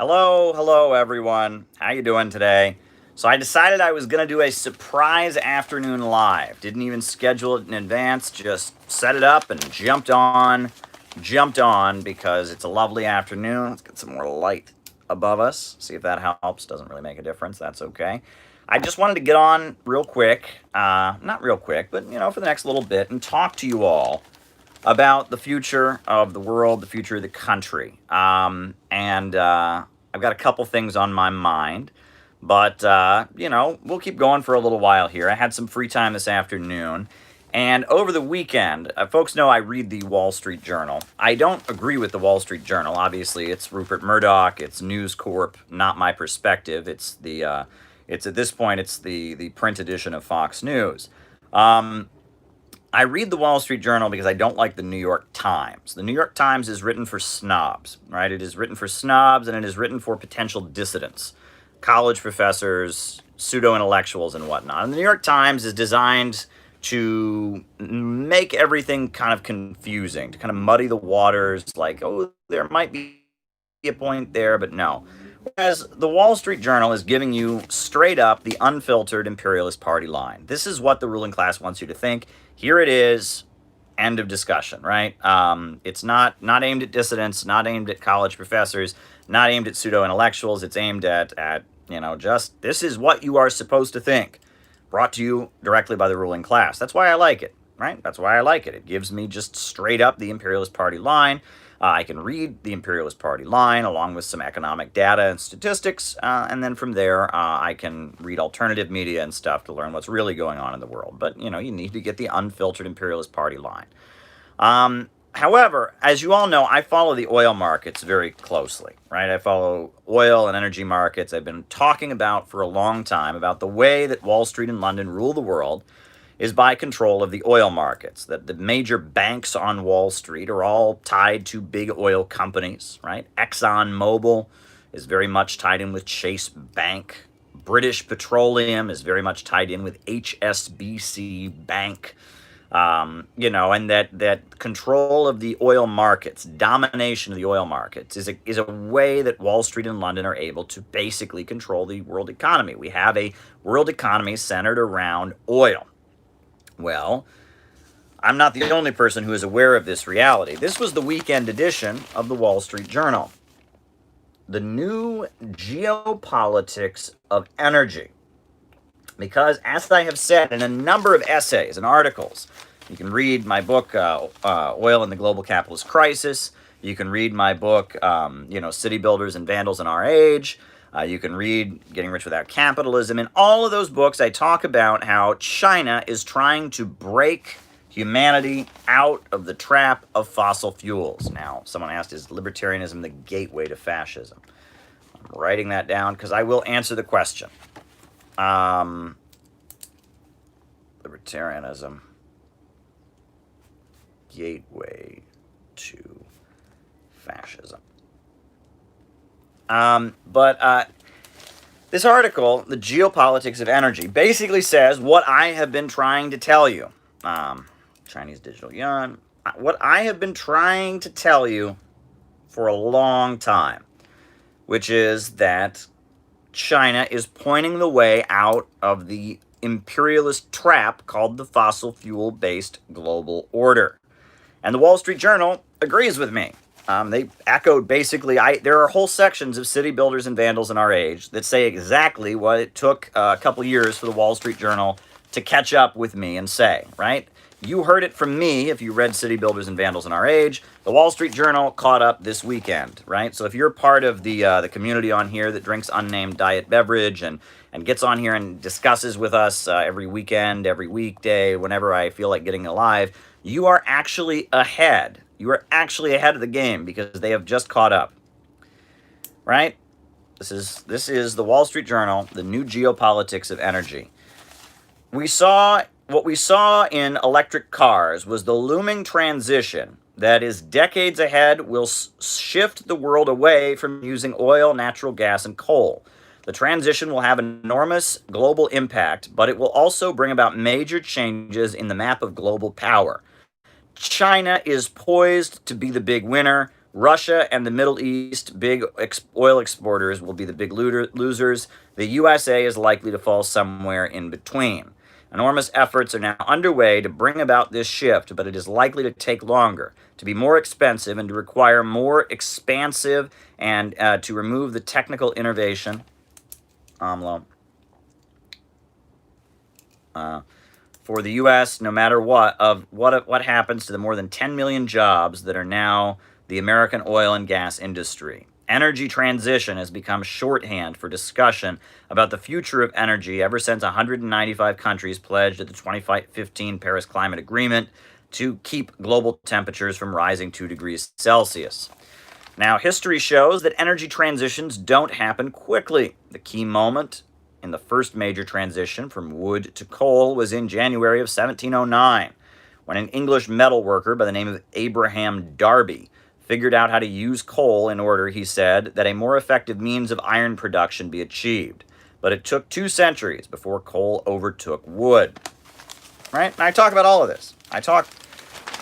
Hello everyone. How you doing today? So I decided I was going to do a surprise afternoon live. Didn't even schedule it in advance, just set it up and jumped on because it's a lovely afternoon. Let's get some more light above us. See if that helps. Doesn't really make a difference. That's okay. I just wanted to get on real quick, not real quick, but for the next little bit and talk to you all about the future of the world, the future of the country. And I've got a couple things on my mind, but, we'll keep going for a little while here. I had some free time this afternoon. And over the weekend, folks know I read the Wall Street Journal. I don't agree with the Wall Street Journal. Obviously, it's Rupert Murdoch, it's News Corp, not my perspective. It's at this point, it's the print edition of Fox News. I read the Wall Street Journal because I don't like the New York Times. The New York Times is written for snobs, right? It is written for snobs and it is written for potential dissidents, college professors, pseudo-intellectuals, and whatnot. And the New York Times is designed to make everything kind of confusing, to kind of muddy the waters, like, oh, there might be a point there, but no. Whereas the Wall Street Journal is giving you straight up the unfiltered imperialist party line. This is what the ruling class wants you to think. Here it is. End of discussion, right? It's not aimed at dissidents, not aimed at college professors, not aimed at pseudo-intellectuals. It's aimed at just this is what you are supposed to think. Brought to you directly by the ruling class. That's why I like it, right? That's why I like it. It gives me just straight up the imperialist party line. I can read the imperialist party line along with some economic data and statistics, and then from there I can read alternative media and stuff to learn what's really going on in the world. But, you need to get the unfiltered imperialist party line. However, as you all know, I follow the oil markets very closely, right? I follow oil and energy markets. I've been talking about for a long time about the way that Wall Street and London rule the world is by control of the oil markets, that the major banks on Wall Street are all tied to big oil companies, right? ExxonMobil is very much tied in with Chase Bank. British Petroleum is very much tied in with HSBC Bank. And that control of the oil markets, domination of the oil markets is a way that Wall Street and London are able to basically control the world economy. We have a world economy centered around oil. Well, I'm not the only person who is aware of this reality. This was the weekend edition of the Wall Street Journal. The new geopolitics of energy. Because, as I have said in a number of essays and articles, you can read my book, Oil and the Global Capitalist Crisis. You can read my book, City Builders and Vandals in Our Age. You can read Getting Rich Without Capitalism. In all of those books, I talk about how China is trying to break humanity out of the trap of fossil fuels. Now, someone asked, is libertarianism the gateway to fascism? I'm writing that down because I will answer the question. Libertarianism, gateway to fascism. But this article, The Geopolitics of Energy, basically says what I have been trying to tell you. Chinese digital yuan. What I have been trying to tell you for a long time, which is that China is pointing the way out of the imperialist trap called the fossil fuel-based global order. And the Wall Street Journal agrees with me. They echoed basically, there are whole sections of City Builders and Vandals in Our Age that say exactly what it took a couple years for the Wall Street Journal to catch up with me and say, right? You heard it from me if you read City Builders and Vandals in Our Age. The Wall Street Journal caught up this weekend, right? So if you're part of the community on here that drinks unnamed diet beverage and gets on here and discusses with us every weekend, every weekday, whenever I feel like getting alive, you are actually ahead. You are actually ahead of the game because they have just caught up, right? This is the Wall Street Journal, the new geopolitics of energy. What we saw in electric cars was the looming transition that is decades ahead will shift the world away from using oil, natural gas, and coal. The transition will have an enormous global impact, but it will also bring about major changes in the map of global power. China is poised to be the big winner. Russia and the Middle East, big oil exporters, will be the big losers. The USA is likely to fall somewhere in between. Enormous efforts are now underway to bring about this shift, but it is likely to take longer, to be more expensive, and to require more expansive and to remove the technical innovation. For the U.S., no matter what happens to the more than 10 million jobs that are now the American oil and gas industry. Energy transition has become shorthand for discussion about the future of energy ever since 195 countries pledged at the 2015 Paris Climate Agreement to keep global temperatures from rising 2 degrees Celsius. Now, history shows that energy transitions don't happen quickly. The key moment in the first major transition from wood to coal was in January of 1709, when an English metal worker by the name of Abraham Darby figured out how to use coal in order, he said, that a more effective means of iron production be achieved. But it took 2 centuries before coal overtook wood. Right? And I talk about all of this. I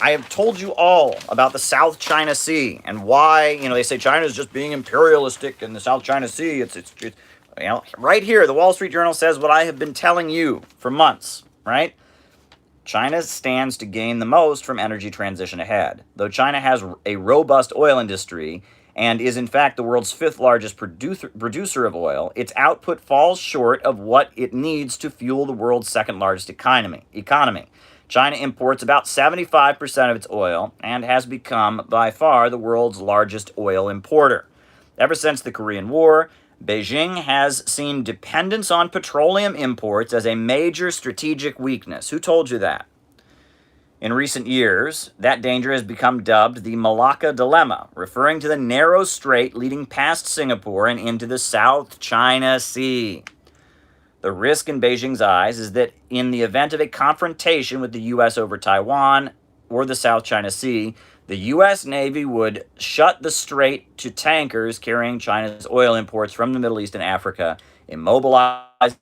have told you all about the South China Sea and why, they say China is just being imperialistic in the South China Sea. It's right here, the Wall Street Journal says what I have been telling you for months, right? China stands to gain the most from energy transition ahead. Though China has a robust oil industry and is in fact the world's 5th largest producer of oil, its output falls short of what it needs to fuel the world's 2nd largest economy. China imports about 75% of its oil and has become by far the world's largest oil importer. Ever since the Korean War, Beijing has seen dependence on petroleum imports as a major strategic weakness. Who told you that? In recent years, that danger has become dubbed the Malacca Dilemma, referring to the narrow strait leading past Singapore and into the South China Sea. The risk in Beijing's eyes is that in the event of a confrontation with the U.S. over Taiwan or the South China Sea, the U.S. Navy would shut the strait to tankers carrying China's oil imports from the Middle East and Africa, immobilizing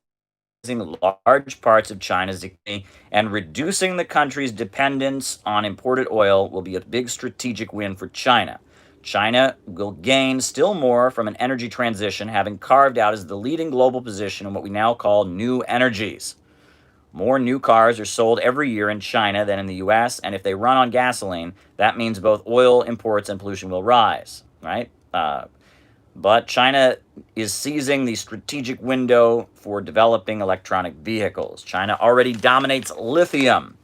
large parts of China's economy, and reducing the country's dependence on imported oil will be a big strategic win for China. China will gain still more from an energy transition, having carved out as the leading global position in what we now call new energies. More new cars are sold every year in China than in the U.S., and if they run on gasoline, that means both oil imports and pollution will rise, right? But China is seizing the strategic window for developing electronic vehicles. China already dominates lithium,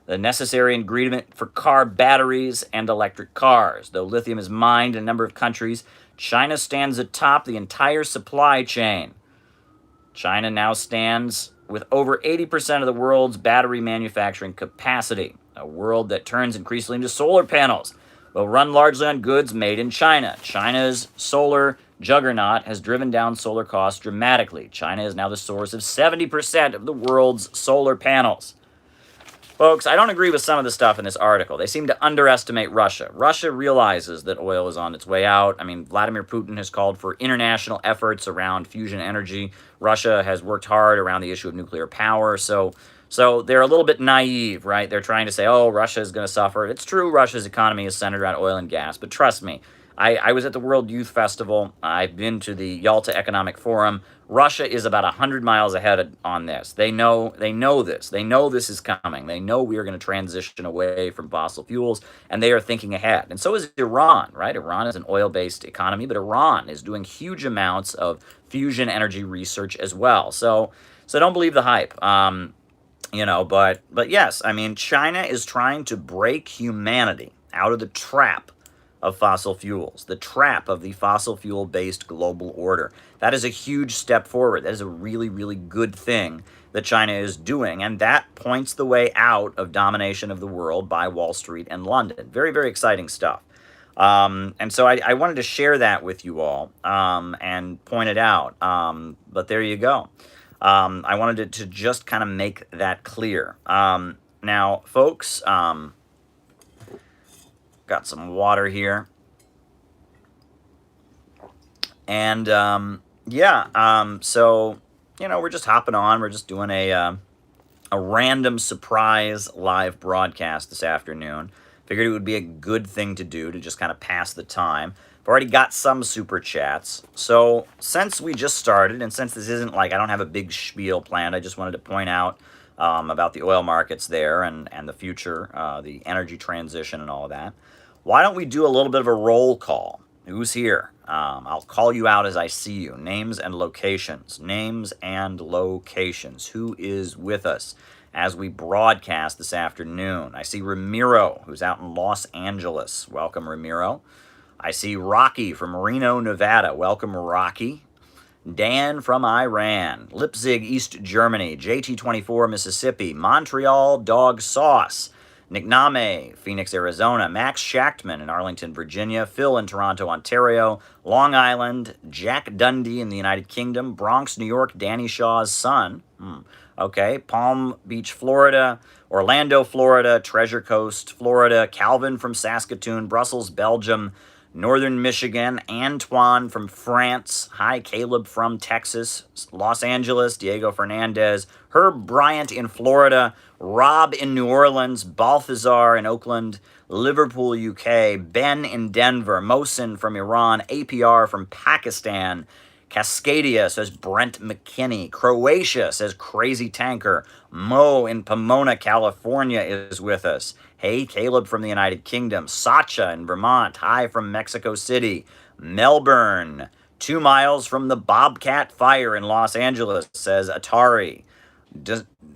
the necessary ingredient for car batteries and electric cars. Though lithium is mined in a number of countries, China stands atop the entire supply chain. China now stands with over 80% of the world's battery manufacturing capacity. A world that turns increasingly into solar panels will run largely on goods made in China. China's solar juggernaut has driven down solar costs dramatically. China is now the source of 70% of the world's solar panels. Folks, I don't agree with some of the stuff in this article. They seem to underestimate Russia. Russia realizes that oil is on its way out. I mean, Vladimir Putin has called for international efforts around fusion energy. Russia has worked hard around the issue of nuclear power. So they're a little bit naive, right? They're trying to say, oh, Russia is going to suffer. It's true Russia's economy is centered around oil and gas. But trust me, I was at the World Youth Festival. I've been to the Yalta Economic Forum. Russia is about 100 miles ahead on this. They know this. They know this is coming. They know we are going to transition away from fossil fuels, and they are thinking ahead. And so is Iran, right? Iran is an oil-based economy, but Iran is doing huge amounts of fusion energy research as well. So don't believe the hype. But yes, I mean, China is trying to break humanity out of the trap of fossil fuels, the trap of the fossil fuel-based global order. That is a huge step forward. That is a really, really good thing that China is doing, and that points the way out of domination of the world by Wall Street and London. Very, very exciting stuff. And so I wanted to share that with you all and point it out. But there you go. I wanted to just kind of make that clear. Now, folks, got some water here. And, so, we're just hopping on. We're just doing a random surprise live broadcast this afternoon. Figured it would be a good thing to do to just kind of pass the time. I've already got some super chats. So since we just started, and since this isn't like I don't have a big spiel planned, I just wanted to point out about the oil markets there and the future, the energy transition and all of that. Why don't we do a little bit of a roll call? Who's here? I'll call you out as I see you. Names and locations. Names and locations. Who is with us as we broadcast this afternoon? I see Ramiro, who's out in Los Angeles. Welcome, Ramiro. I see Rocky from Reno, Nevada. Welcome, Rocky. Dan from Iran. Leipzig, East Germany. JT24, Mississippi. Montreal, Dog Sauce. Nick Name, Phoenix, Arizona. Max Schachtman in Arlington, Virginia. Phil in Toronto, Ontario. Long Island. Jack Dundee in the United Kingdom. Bronx, New York. Danny Shaw's son. Okay. Palm Beach, Florida. Orlando, Florida. Treasure Coast, Florida. Calvin from Saskatoon. Brussels, Belgium. Northern Michigan. Antoine from France. Hi, Caleb from Texas. Los Angeles. Diego Fernandez. Herb Bryant in Florida. Rob in New Orleans. Balthazar in Oakland. Liverpool, UK. Ben in Denver. Mohsin from Iran. APR from Pakistan. Cascadia, says Brent McKinney. Croatia, says Crazy Tanker. Mo in Pomona, California is with us. Hey, Caleb from the United Kingdom. Sacha in Vermont. Hi from Mexico City. Melbourne, 2 miles from the Bobcat Fire in Los Angeles, says Atari.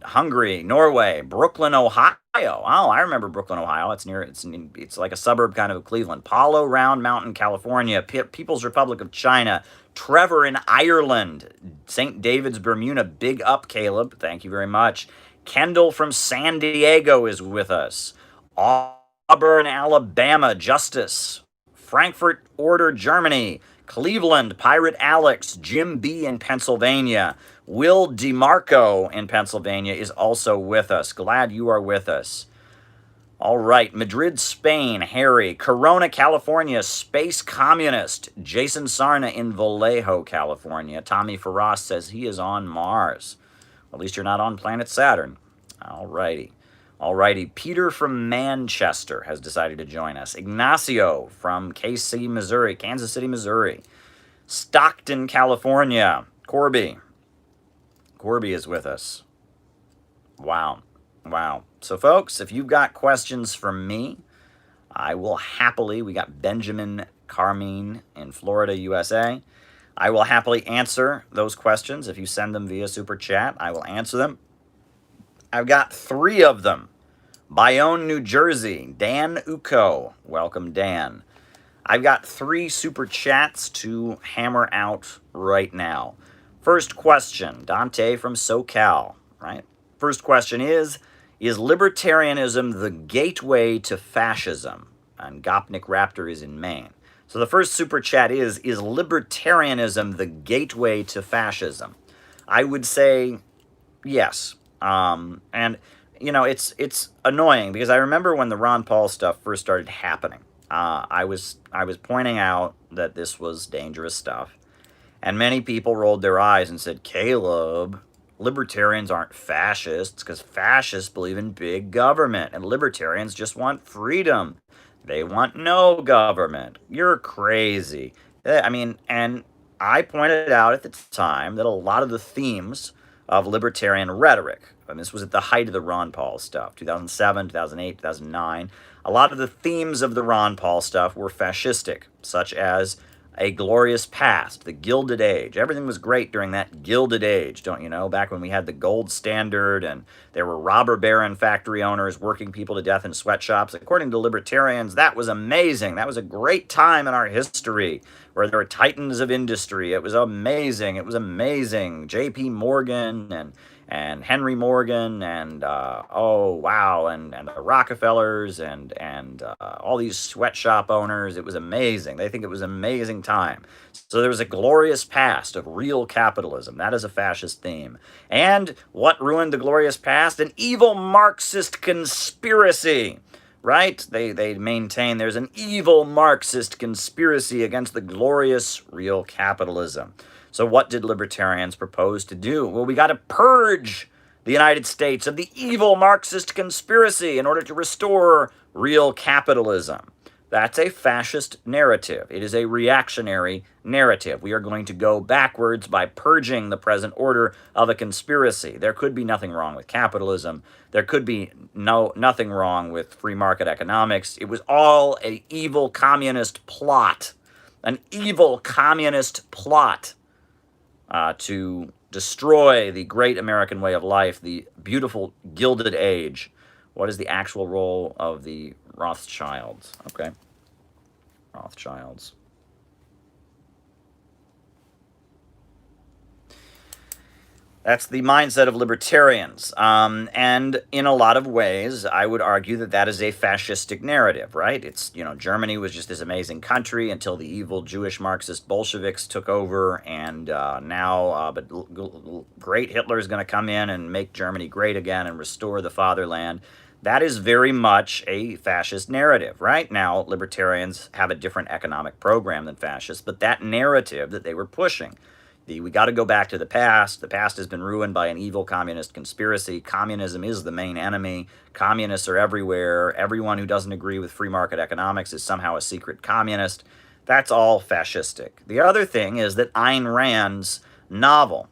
Hungary, Norway. Brooklyn, Ohio. Oh, I remember Brooklyn, Ohio. It's like a suburb kind of Cleveland. Palo Round Mountain, California. People's Republic of China. Trevor in Ireland. St. David's, Bermuda. Big up, Caleb. Thank you very much. Kendall from San Diego is with us. Auburn, Alabama. Justice. Frankfurt Order, Germany. Cleveland, Pirate Alex. Jim B. in Pennsylvania. Will DeMarco in Pennsylvania is also with us. Glad you are with us. All right, Madrid, Spain, Harry. Corona, California, Space Communist. Jason Sarna in Vallejo, California. Tommy Farras says he is on Mars. At least you're not on planet Saturn. All righty. All righty. Peter from Manchester has decided to join us. Ignacio from KC, Missouri, Kansas City, Missouri. Stockton, California. Corby is with us. Wow. So, folks, if you've got questions for me, I will happily, we got Benjamin Carmine in Florida, USA. I will happily answer those questions. If you send them via Super Chat, I will answer them. I've got 3 of them. Bayonne, New Jersey. Dan Uko. Welcome, Dan. I've got 3 Super Chats to hammer out right now. First question, Dante from SoCal, right? First question is libertarianism the gateway to fascism? And Gopnik Raptor is in Maine. So the first super chat is libertarianism the gateway to fascism? I would say yes. And, you know, it's annoying because I remember when the Ron Paul stuff first started happening. I was pointing out that this was dangerous stuff. And many people rolled their eyes and said, Caleb, libertarians aren't fascists because fascists believe in big government and libertarians just want freedom. They want no government. You're crazy. I mean, and I pointed out at the time that a lot of the themes of libertarian rhetoric, and this was at the height of the Ron Paul stuff, 2007, 2008, 2009, a lot of the themes of the Ron Paul stuff were fascistic, such as a glorious past, the Gilded Age. Everything was great during that Gilded Age, don't you know? Back when we had the gold standard and there were robber baron factory owners working people to death in sweatshops. According to libertarians, that was amazing. That was a great time in our history where there were titans of industry. It was amazing. It was amazing. J.P. Morgan and Henry Morgan and and the Rockefellers and all these sweatshop owners. It was amazing. They think it was an amazing time. So there was a glorious past of real capitalism. That is a fascist theme. And what ruined the glorious past? An evil Marxist conspiracy. Right? They maintain there's an evil Marxist conspiracy against the glorious real capitalism. So what did libertarians propose to do? Well, we got to purge the United States of the evil Marxist conspiracy in order to restore real capitalism. That's a fascist narrative. It is a reactionary narrative. We are going to go backwards by purging the present order of a conspiracy. There could be nothing wrong with capitalism. There could be nothing wrong with free market economics. It was all an evil communist plot. An evil communist plot to destroy the great American way of life, the beautiful Gilded Age. What is the actual role of the Rothschilds? Okay. Rothschilds. That's the mindset of libertarians. And in a lot of ways, I would argue that that is a fascistic narrative, right? It's, Germany was just this amazing country until the evil Jewish Marxist Bolsheviks took over. And but great Hitler is going to come in and make Germany great again and restore the fatherland. That is very much a fascist narrative, right? Now, libertarians have a different economic program than fascists, but that narrative that they were pushing, we got to go back to the past. The past has been ruined by an evil communist conspiracy. Communism is the main enemy. Communists are everywhere. Everyone who doesn't agree with free market economics is somehow a secret communist. That's all fascistic. The other thing is that Ayn Rand's novel,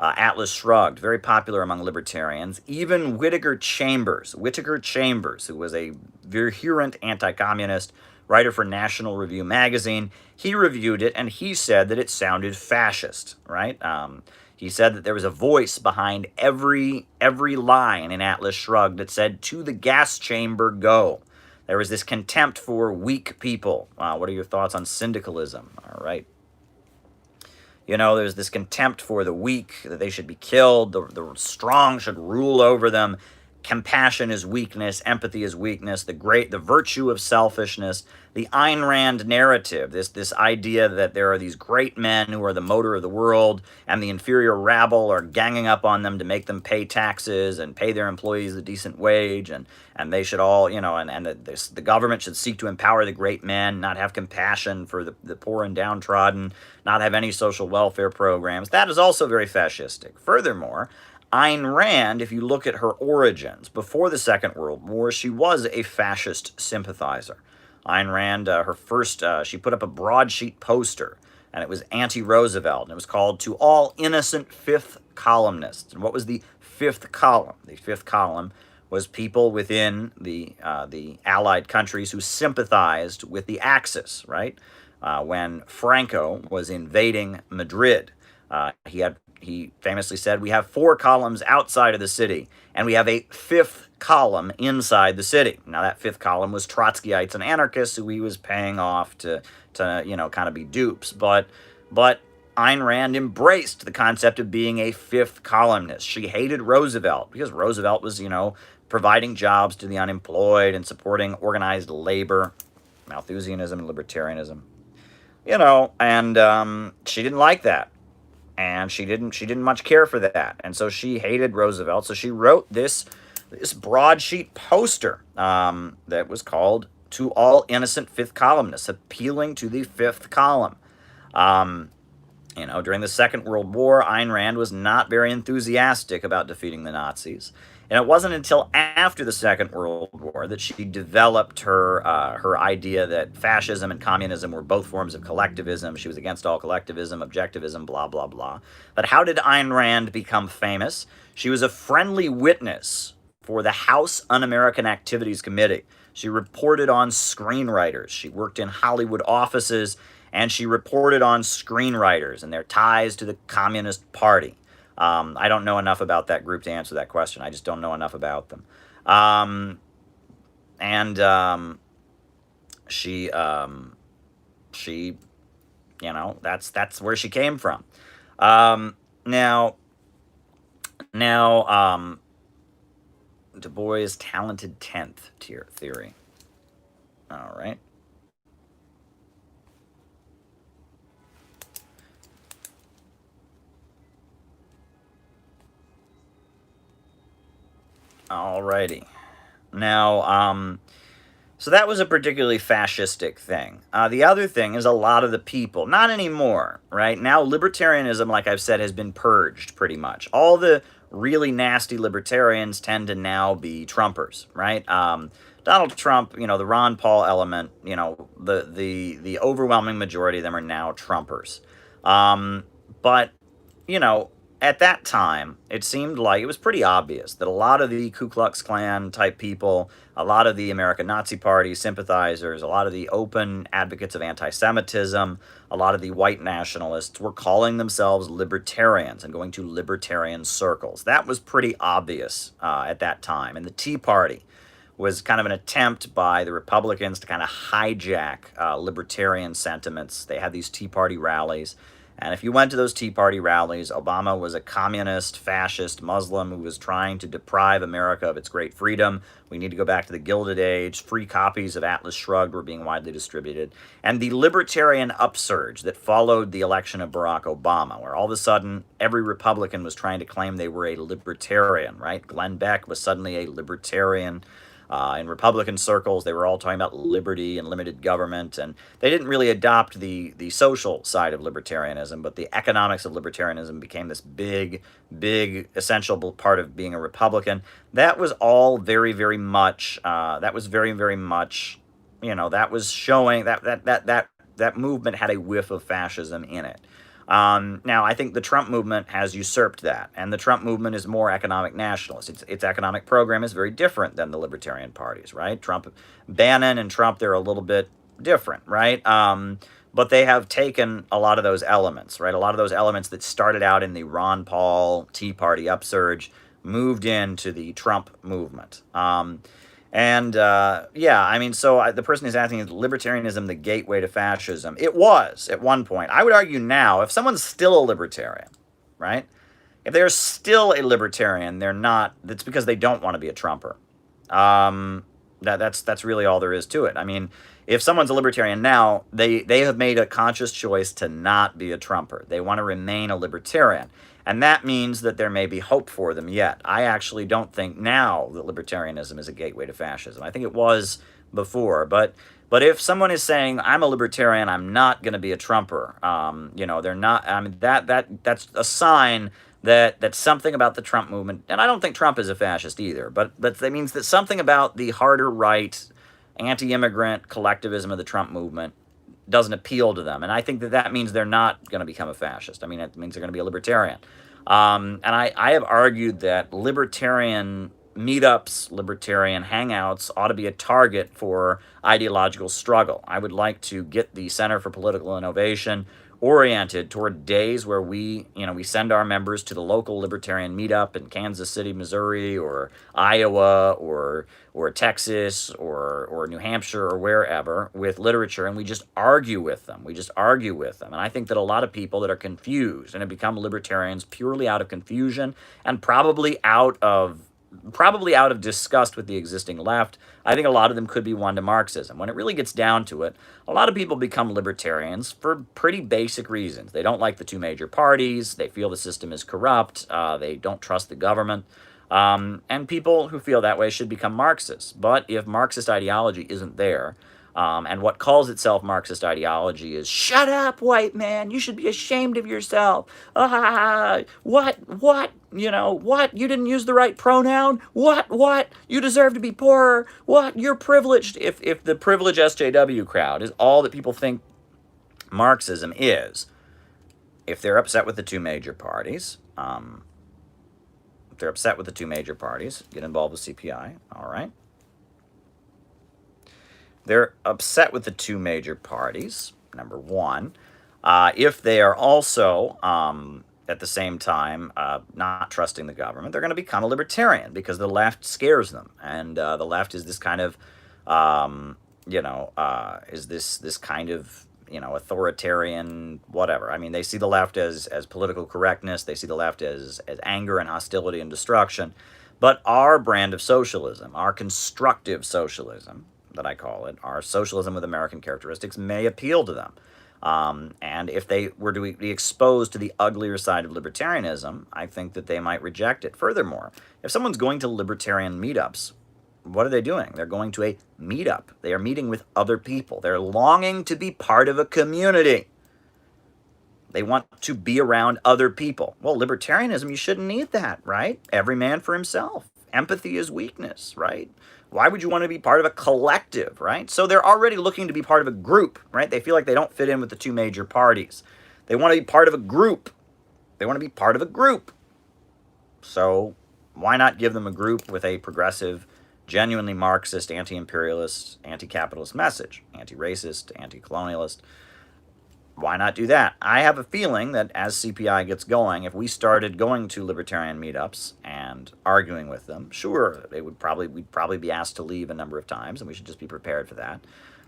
Atlas Shrugged, very popular among libertarians. Even Whittaker Chambers, who was a virulent anti-communist, writer for National Review magazine, he reviewed it and he said that it sounded fascist, right? He said that there was a voice behind every line in Atlas Shrugged that said, "To the gas chamber go." There was this contempt for weak people. What are your thoughts on syndicalism? All right. There's this contempt for the weak, that they should be killed, the strong should rule over them. Compassion is weakness, empathy is weakness, the virtue of selfishness, the Ayn Rand narrative, this idea that there are these great men who are the motor of the world, and the inferior rabble are ganging up on them to make them pay taxes and pay their employees a decent wage, and they should all, the government should seek to empower the great men, not have compassion for the poor and downtrodden, not have any social welfare programs. That is also very fascistic. Furthermore, Ayn Rand, if you look at her origins, before the Second World War, she was a fascist sympathizer. Ayn Rand, she put up a broadsheet poster, and it was anti-Roosevelt, and it was called "To All Innocent Fifth Columnists." And what was the fifth column? The fifth column was people within the Allied countries who sympathized with the Axis, right? When Franco was invading Madrid, he famously said, "We have 4 columns outside of the city, and we have a 5th column inside the city." Now, that 5th column was Trotskyites and anarchists who he was paying off to kind of be dupes. But Ayn Rand embraced the concept of being a 5th columnist. She hated Roosevelt because Roosevelt was, providing jobs to the unemployed and supporting organized labor, Malthusianism and libertarianism. And she didn't like that. And she didn't much care for that. And so she hated Roosevelt. So she wrote this broadsheet poster that was called "To All Innocent Fifth Columnists," appealing to the 5th column. During the Second World War, Ayn Rand was not very enthusiastic about defeating the Nazis. And it wasn't until after the Second World War that she developed her idea that fascism and communism were both forms of collectivism. She was against all collectivism, objectivism, blah, blah, blah. But how did Ayn Rand become famous? She was a friendly witness for the House Un-American Activities Committee. She reported on screenwriters. She worked in Hollywood offices, and she reported on screenwriters and their ties to the Communist Party. I don't know enough about that group to answer that question. I just don't know enough about them. She that's where she came from. Now, Du Bois' talented 10th tier theory. All right. Alrighty. Now, so that was a particularly fascistic thing. The other thing is a lot of the people, not anymore, right? Now libertarianism, like I've said, has been purged pretty much. All the really nasty libertarians tend to now be Trumpers, right? Donald Trump, the Ron Paul element, the overwhelming majority of them are now Trumpers. But you know, at that time, it seemed like it was pretty obvious that a lot of the Ku Klux Klan type people, a lot of the American Nazi Party sympathizers, a lot of the open advocates of anti Semitism, a lot of the white nationalists were calling themselves libertarians and going to libertarian circles. That was pretty obvious at that time. And the Tea Party was kind of an attempt by the Republicans to kind of hijack libertarian sentiments. They had these Tea Party rallies. And if you went to those Tea Party rallies, Obama was a communist, fascist Muslim who was trying to deprive America of its great freedom. We need to go back to the Gilded Age. Free copies of Atlas Shrugged were being widely distributed. And the libertarian upsurge that followed the election of Barack Obama, where all of a sudden every Republican was trying to claim they were a libertarian, right? Glenn Beck was suddenly a libertarian. In Republican circles, they were all talking about liberty and limited government, and they didn't really adopt the social side of libertarianism, but the economics of libertarianism became this big, big essential part of being a Republican. That was all very, very much. That was very, very much. That was showing that movement had a whiff of fascism in it. Now, I think the Trump movement has usurped that, and the Trump movement is more economic nationalist. Its economic program is very different than the Libertarian parties, right? Bannon and Trump, they're a little bit different, right? But they have taken a lot of those elements, right? A lot of those elements that started out in the Ron Paul Tea Party upsurge moved into the Trump movement. The person is asking, is libertarianism the gateway to fascism? It was at one point. I would argue now, if someone's still a libertarian, right? If they're still a libertarian, they're not. That's because they don't want to be a Trumper. That's really all there is to it. I mean, if someone's a libertarian now, they have made a conscious choice to not be a Trumper. They want to remain a libertarian. And that means that there may be hope for them yet. I actually don't think now that libertarianism is a gateway to fascism. I think it was before. But if someone is saying, I'm a libertarian, I'm not going to be a Trumper, they're not. I mean, that's a sign that something about the Trump movement, and I don't think Trump is a fascist either, but that means that something about the harder right, anti-immigrant collectivism of the Trump movement doesn't appeal to them. And I think that means they're not going to become a fascist. I mean, it means they're going to be a libertarian. And I have argued that libertarian meetups, libertarian hangouts ought to be a target for ideological struggle. I would like to get the Center for Political Innovation oriented toward days where we send our members to the local libertarian meetup in Kansas City, Missouri, or Iowa, or Texas, or New Hampshire, or wherever, with literature, and we just argue with them. And I think that a lot of people that are confused and have become libertarians purely out of confusion and probably out of disgust with the existing left. I think a lot of them could be one to Marxism. When it really gets down to it, a lot of people become libertarians for pretty basic reasons. They don't like the two major parties. They feel the system is corrupt. They don't trust the government. And people who feel that way should become Marxists. But if Marxist ideology isn't there, and what calls itself Marxist ideology is, shut up, white man, you should be ashamed of yourself. What? What? You didn't use the right pronoun? What? You deserve to be poorer? What? You're privileged. If the privileged SJW crowd is all that people think Marxism is, if they're upset with the two major parties, get involved with CPI, all right? They're upset with the two major parties, number one. If they are also, at the same time, not trusting the government, they're going to become a libertarian because the left scares them. And the left is this kind of, authoritarian whatever. I mean, they see the left as political correctness. They see the left as anger and hostility and destruction. But our brand of socialism, our constructive socialism, that I call it, our socialism with American characteristics, may appeal to them. And if they were to be exposed to the uglier side of libertarianism, I think that they might reject it. Furthermore, if someone's going to libertarian meetups, what are they doing? They're going to a meetup. They are meeting with other people. They're longing to be part of a community. They want to be around other people. Well, libertarianism, you shouldn't need that, right? Every man for himself. Empathy is weakness, right? Why would you want to be part of a collective, right? So they're already looking to be part of a group, right? They feel like they don't fit in with the two major parties. They want to be part of a group. They want to be part of a group. So why not give them a group with a progressive, genuinely Marxist, anti-imperialist, anti-capitalist message? Anti-racist, anti-colonialist. Why not do that? I have a feeling that as CPI gets going, if we started going to libertarian meetups and arguing with them, sure, we'd probably be asked to leave a number of times, and we should just be prepared for that.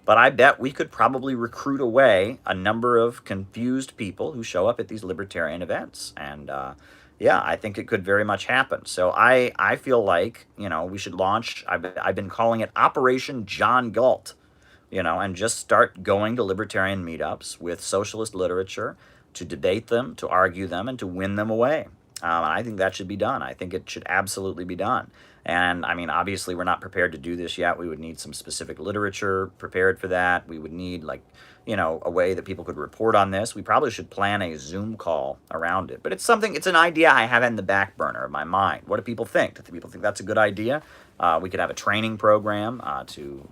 But I bet we could probably recruit away a number of confused people who show up at these libertarian events. And yeah, I think it could very much happen. So I feel like, we should launch, I've been calling it Operation John Galt, and just start going to libertarian meetups with socialist literature to debate them, to argue them, and to win them away. I think that should be done. I think it should absolutely be done. And I mean, obviously, we're not prepared to do this yet. We would need some specific literature prepared for that. We would need, like, a way that people could report on this. We probably should plan a Zoom call around it. But it's an idea I have in the back burner of my mind. What do people think? Do people think that's a good idea? We could have a training program to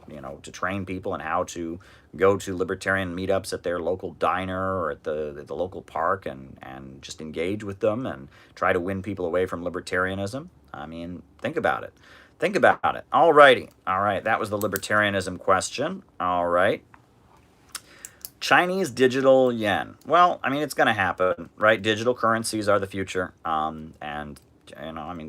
train people in how to go to libertarian meetups at their local diner or at the local park and just engage with them and try to win people away from libertarianism. I mean, think about it. Think about it. All righty. All right. That was the libertarianism question. All right. Chinese digital yen. Well, I mean, it's going to happen, right? Digital currencies are the future. And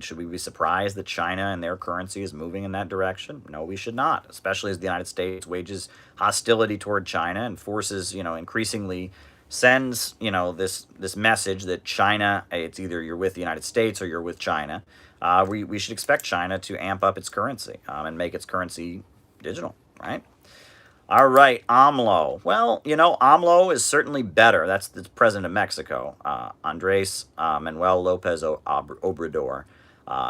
should we be surprised that China and their currency is moving in that direction? No, we should not, especially as the United States wages hostility toward China and forces, increasingly sends, this message that China, it's either you're with the United States or you're with China. We should expect China to amp up its currency and make its currency digital, right? All right, AMLO. Well, AMLO is certainly better. That's the president of Mexico, Andres Manuel Lopez Obrador.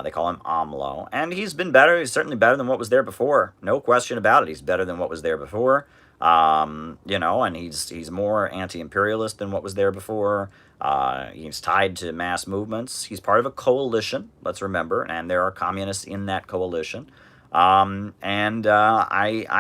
They call him AMLO. And he's been better. He's certainly better than what was there before. No question about it. He's better than what was there before. And he's more anti-imperialist than what was there before. He's tied to mass movements. He's part of a coalition, let's remember, and there are communists in that coalition. I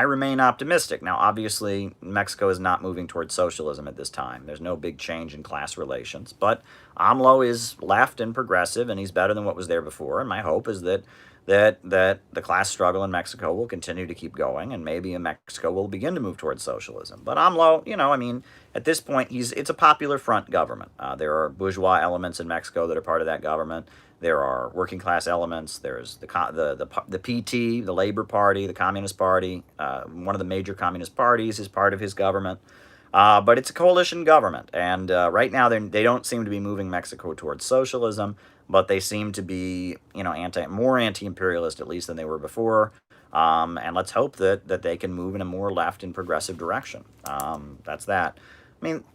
remain optimistic. Now, obviously, Mexico is not moving towards socialism at this time. There's no big change in class relations. But AMLO is left and progressive, and he's better than what was there before. And my hope is that the class struggle in Mexico will continue to keep going, and maybe in Mexico will begin to move towards socialism. But AMLO, at this point, it's a popular front government. There are bourgeois elements in Mexico that are part of that government. There are working class elements. There's the PT, the Labor Party, the Communist Party. One of the major communist parties is part of his government. But it's a coalition government. And right now they don't seem to be moving Mexico towards socialism, but they seem to be, more anti-imperialist at least than they were before. And let's hope that they can move in a more left and progressive direction. That's that.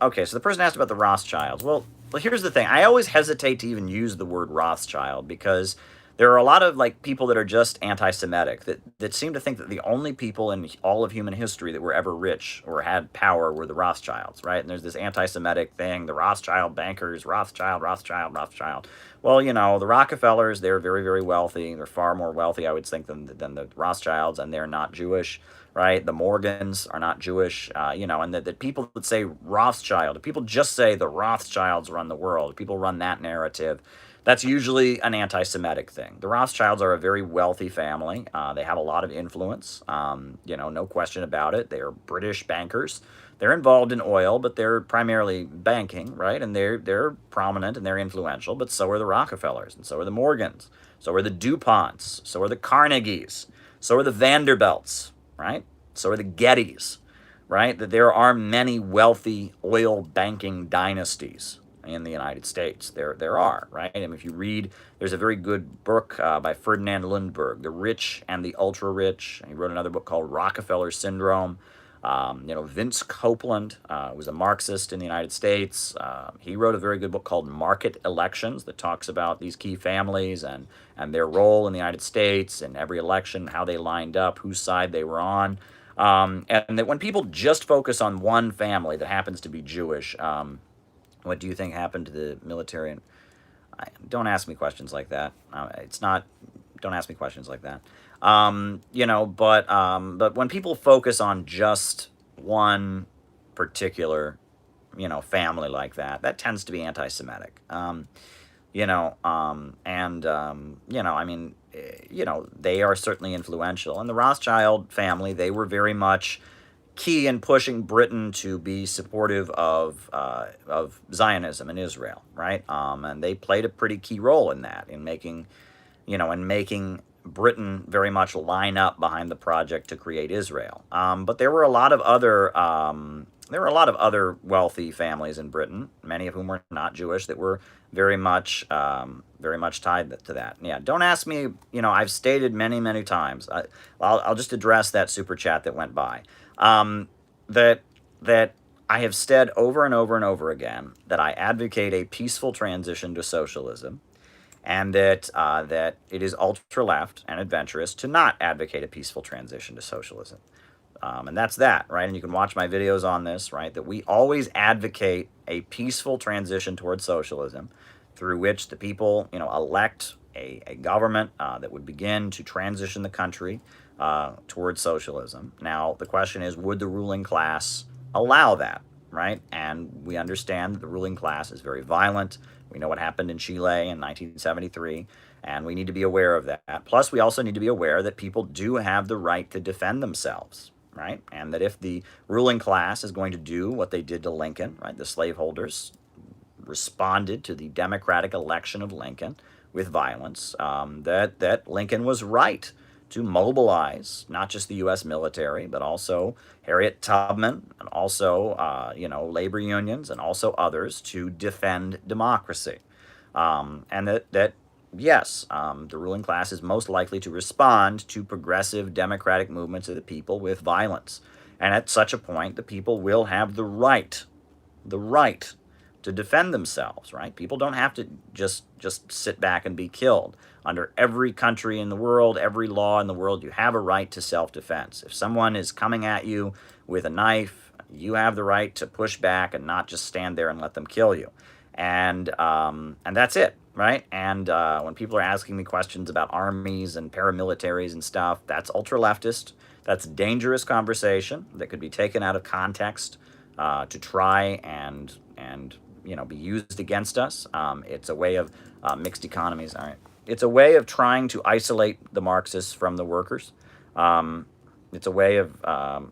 Okay, so the person asked about the Rothschilds. Well, here's the thing. I always hesitate to even use the word Rothschild because there are a lot of people that are just anti-Semitic that seem to think that the only people in all of human history that were ever rich or had power were the Rothschilds, right? And there's this anti-Semitic thing, the Rothschild bankers, Rothschild. Well, the Rockefellers, they're very, very wealthy. They're far more wealthy, I would think, than the Rothschilds, and they're not Jewish. Right, the Morgans are not Jewish, and the people that say Rothschild, if people just say the Rothschilds run the world, if people run that narrative, that's usually an anti-Semitic thing. The Rothschilds are a very wealthy family. They have a lot of influence, no question about it. They are British bankers. They're involved in oil, but they're primarily banking, right? And they're prominent and they're influential, but so are the Rockefellers, and so are the Morgans, so are the DuPonts, so are the Carnegies, so are the Vanderbilts, right? So are the Gettys, right? That there are many wealthy oil banking dynasties in the United States. There are, right? If you read, there's a very good book by Ferdinand Lundberg, The Rich and the Ultra Rich. He wrote another book called Rockefeller Syndrome. Vince Copeland was a Marxist in the United States. He wrote a very good book called Market Elections that talks about these key families and their role in the United States in every election, how they lined up, whose side they were on. And that when people just focus on one family that happens to be Jewish, What do you think happened to the military? And don't ask me questions like that. It's not. Don't ask me questions like that. But when people focus on just one particular, family like that, that tends to be anti-Semitic. I mean, they are certainly influential. And the Rothschild family, they were very much key in pushing Britain to be supportive of Zionism in Israel, right? And they played a pretty key role in that, in making Britain very much line up behind the project to create Israel. But there were a lot of other wealthy families in Britain, many of whom were not Jewish, that were very much tied to that. Yeah, don't ask me. I've stated many, many times. I'll just address that super chat that went by. That I have said over and over and over again that I advocate a peaceful transition to socialism, and that it is ultra left and adventurous to not advocate a peaceful transition to socialism. And that's that, right? And you can watch my videos on this, right? That we always advocate a peaceful transition towards socialism, through which the people, elect a government that would begin to transition the country towards socialism. Now, the question is, would the ruling class allow that, right? And we understand that the ruling class is very violent. We know what happened in Chile in 1973, and we need to be aware of that. Plus, we also need to be aware that people do have the right to defend themselves, right? And that if the ruling class is going to do what they did to Lincoln, right, the slaveholders responded to the democratic election of Lincoln with violence, that Lincoln was right to mobilize not just the U.S. military, but also Harriet Tubman, and also labor unions, and also others, to defend democracy. And that yes, the ruling class is most likely to respond to progressive democratic movements of the people with violence. And at such a point, the people will have the right to defend themselves, right? People don't have to just sit back and be killed. Under every country in the world, every law in the world, you have a right to self-defense. If someone is coming at you with a knife, you have the right to push back and not just stand there and let them kill you. And that's it, right? And when people are asking me questions about armies and paramilitaries and stuff, that's ultra-leftist. That's dangerous conversation that could be taken out of context to try and be used against us. It's a way of mixed economies. All right. It's a way of trying to isolate the Marxists from the workers. It's a way of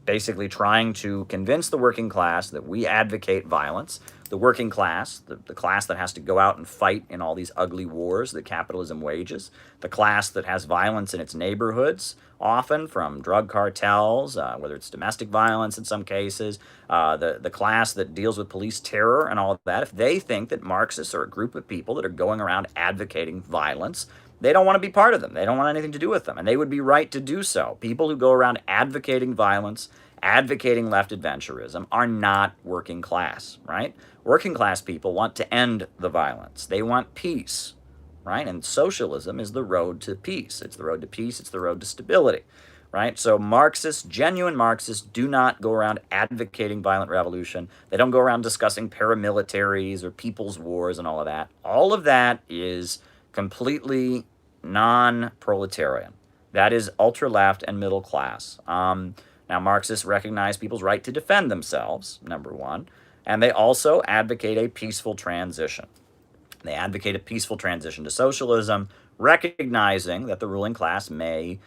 basically trying to convince the working class that we advocate violence. The working class, the class that has to go out and fight in all these ugly wars that capitalism wages, the class that has violence in its neighborhoods, often from drug cartels, whether it's domestic violence in some cases, the class that deals with police terror and all of that. If they think that Marxists are a group of people that are going around advocating violence, they don't want to be part of them. They don't want anything to do with them, and they would be right to do so. People who go around advocating violence, advocating left adventurism, are not working class, right? Working class people want to end the violence. They want peace, right? And socialism is the road to peace. It's the road to peace. It's the road to stability, right? So Marxists, genuine Marxists, do not go around advocating violent revolution. They don't go around discussing paramilitaries or people's wars and all of that. All of that is completely non-proletarian. That is ultra-left and middle class. Now, Marxists recognize people's right to defend themselves, number one, and they also advocate a peaceful transition. They advocate a peaceful transition to socialism, recognizing that the ruling class may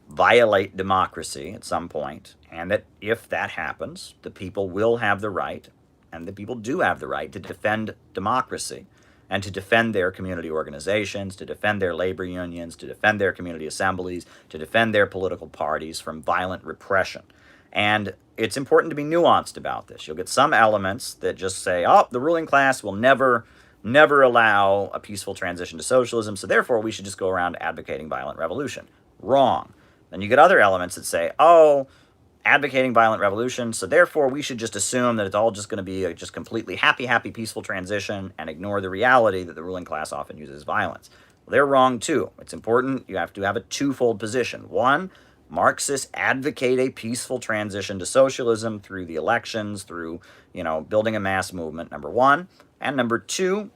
violate democracy at some point, and that if that happens, the people will have the right, and the people do have the right, to defend democracy and to defend their community organizations, to defend their labor unions, to defend their community assemblies, to defend their political parties from violent repression. And it's important to be nuanced about this. You'll get some elements that just say, oh, the ruling class will never allow a peaceful transition to socialism, so therefore we should just go around advocating violent revolution. Wrong. Then you get other elements that say, oh, advocating violent revolution, so therefore we should just assume that it's all just going to be a just completely happy, peaceful transition and ignore the reality that the ruling class often uses violence. Well, they're wrong too. It's important. You have to have a twofold position. One, Marxists advocate a peaceful transition to socialism through the elections, through, building a mass movement, number one. And number two,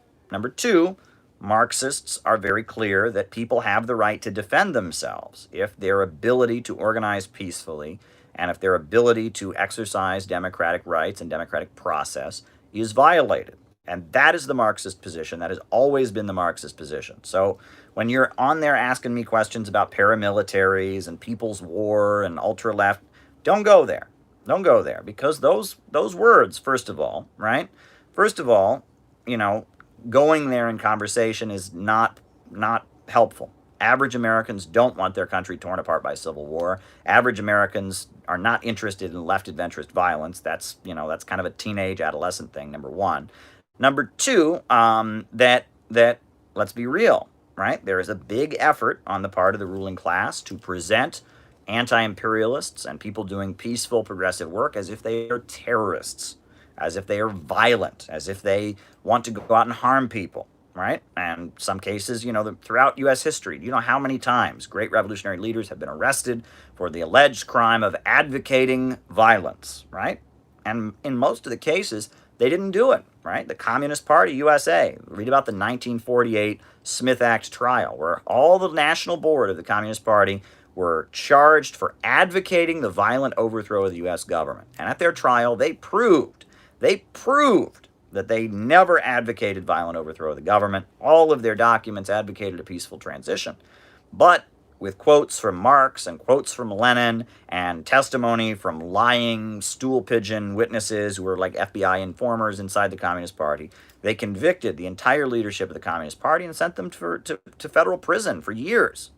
Marxists are very clear that people have the right to defend themselves if their ability to organize peacefully and if their ability to exercise democratic rights and democratic process is violated. And that is the Marxist position. That has always been the Marxist position. So when you're on there asking me questions about paramilitaries and people's war and ultra left, don't go there. Don't go there, because those words, first of all, right? First of all, going there in conversation is not helpful. Average Americans don't want their country torn apart by civil war. Average Americans are not interested in left adventurist violence. That's kind of a teenage adolescent thing, number one. Number two, that let's be real, right? There is a big effort on the part of the ruling class to present anti-imperialists and people doing peaceful progressive work as if they are terrorists, as if they are violent, as if they want to go out and harm people, right? And some cases, throughout U.S. history, do you know how many times great revolutionary leaders have been arrested for the alleged crime of advocating violence, right? And in most of the cases, they didn't do it, right? The Communist Party, USA, read about the 1948 Smith Act trial, where all the national board of the Communist Party were charged for advocating the violent overthrow of the U.S. government. And at their trial, they proved that they never advocated violent overthrow of the government. All of their documents advocated a peaceful transition. But with quotes from Marx and quotes from Lenin and testimony from lying stool pigeon witnesses who were like FBI informers inside the Communist Party, they convicted the entire leadership of the Communist Party and sent them to federal prison for years.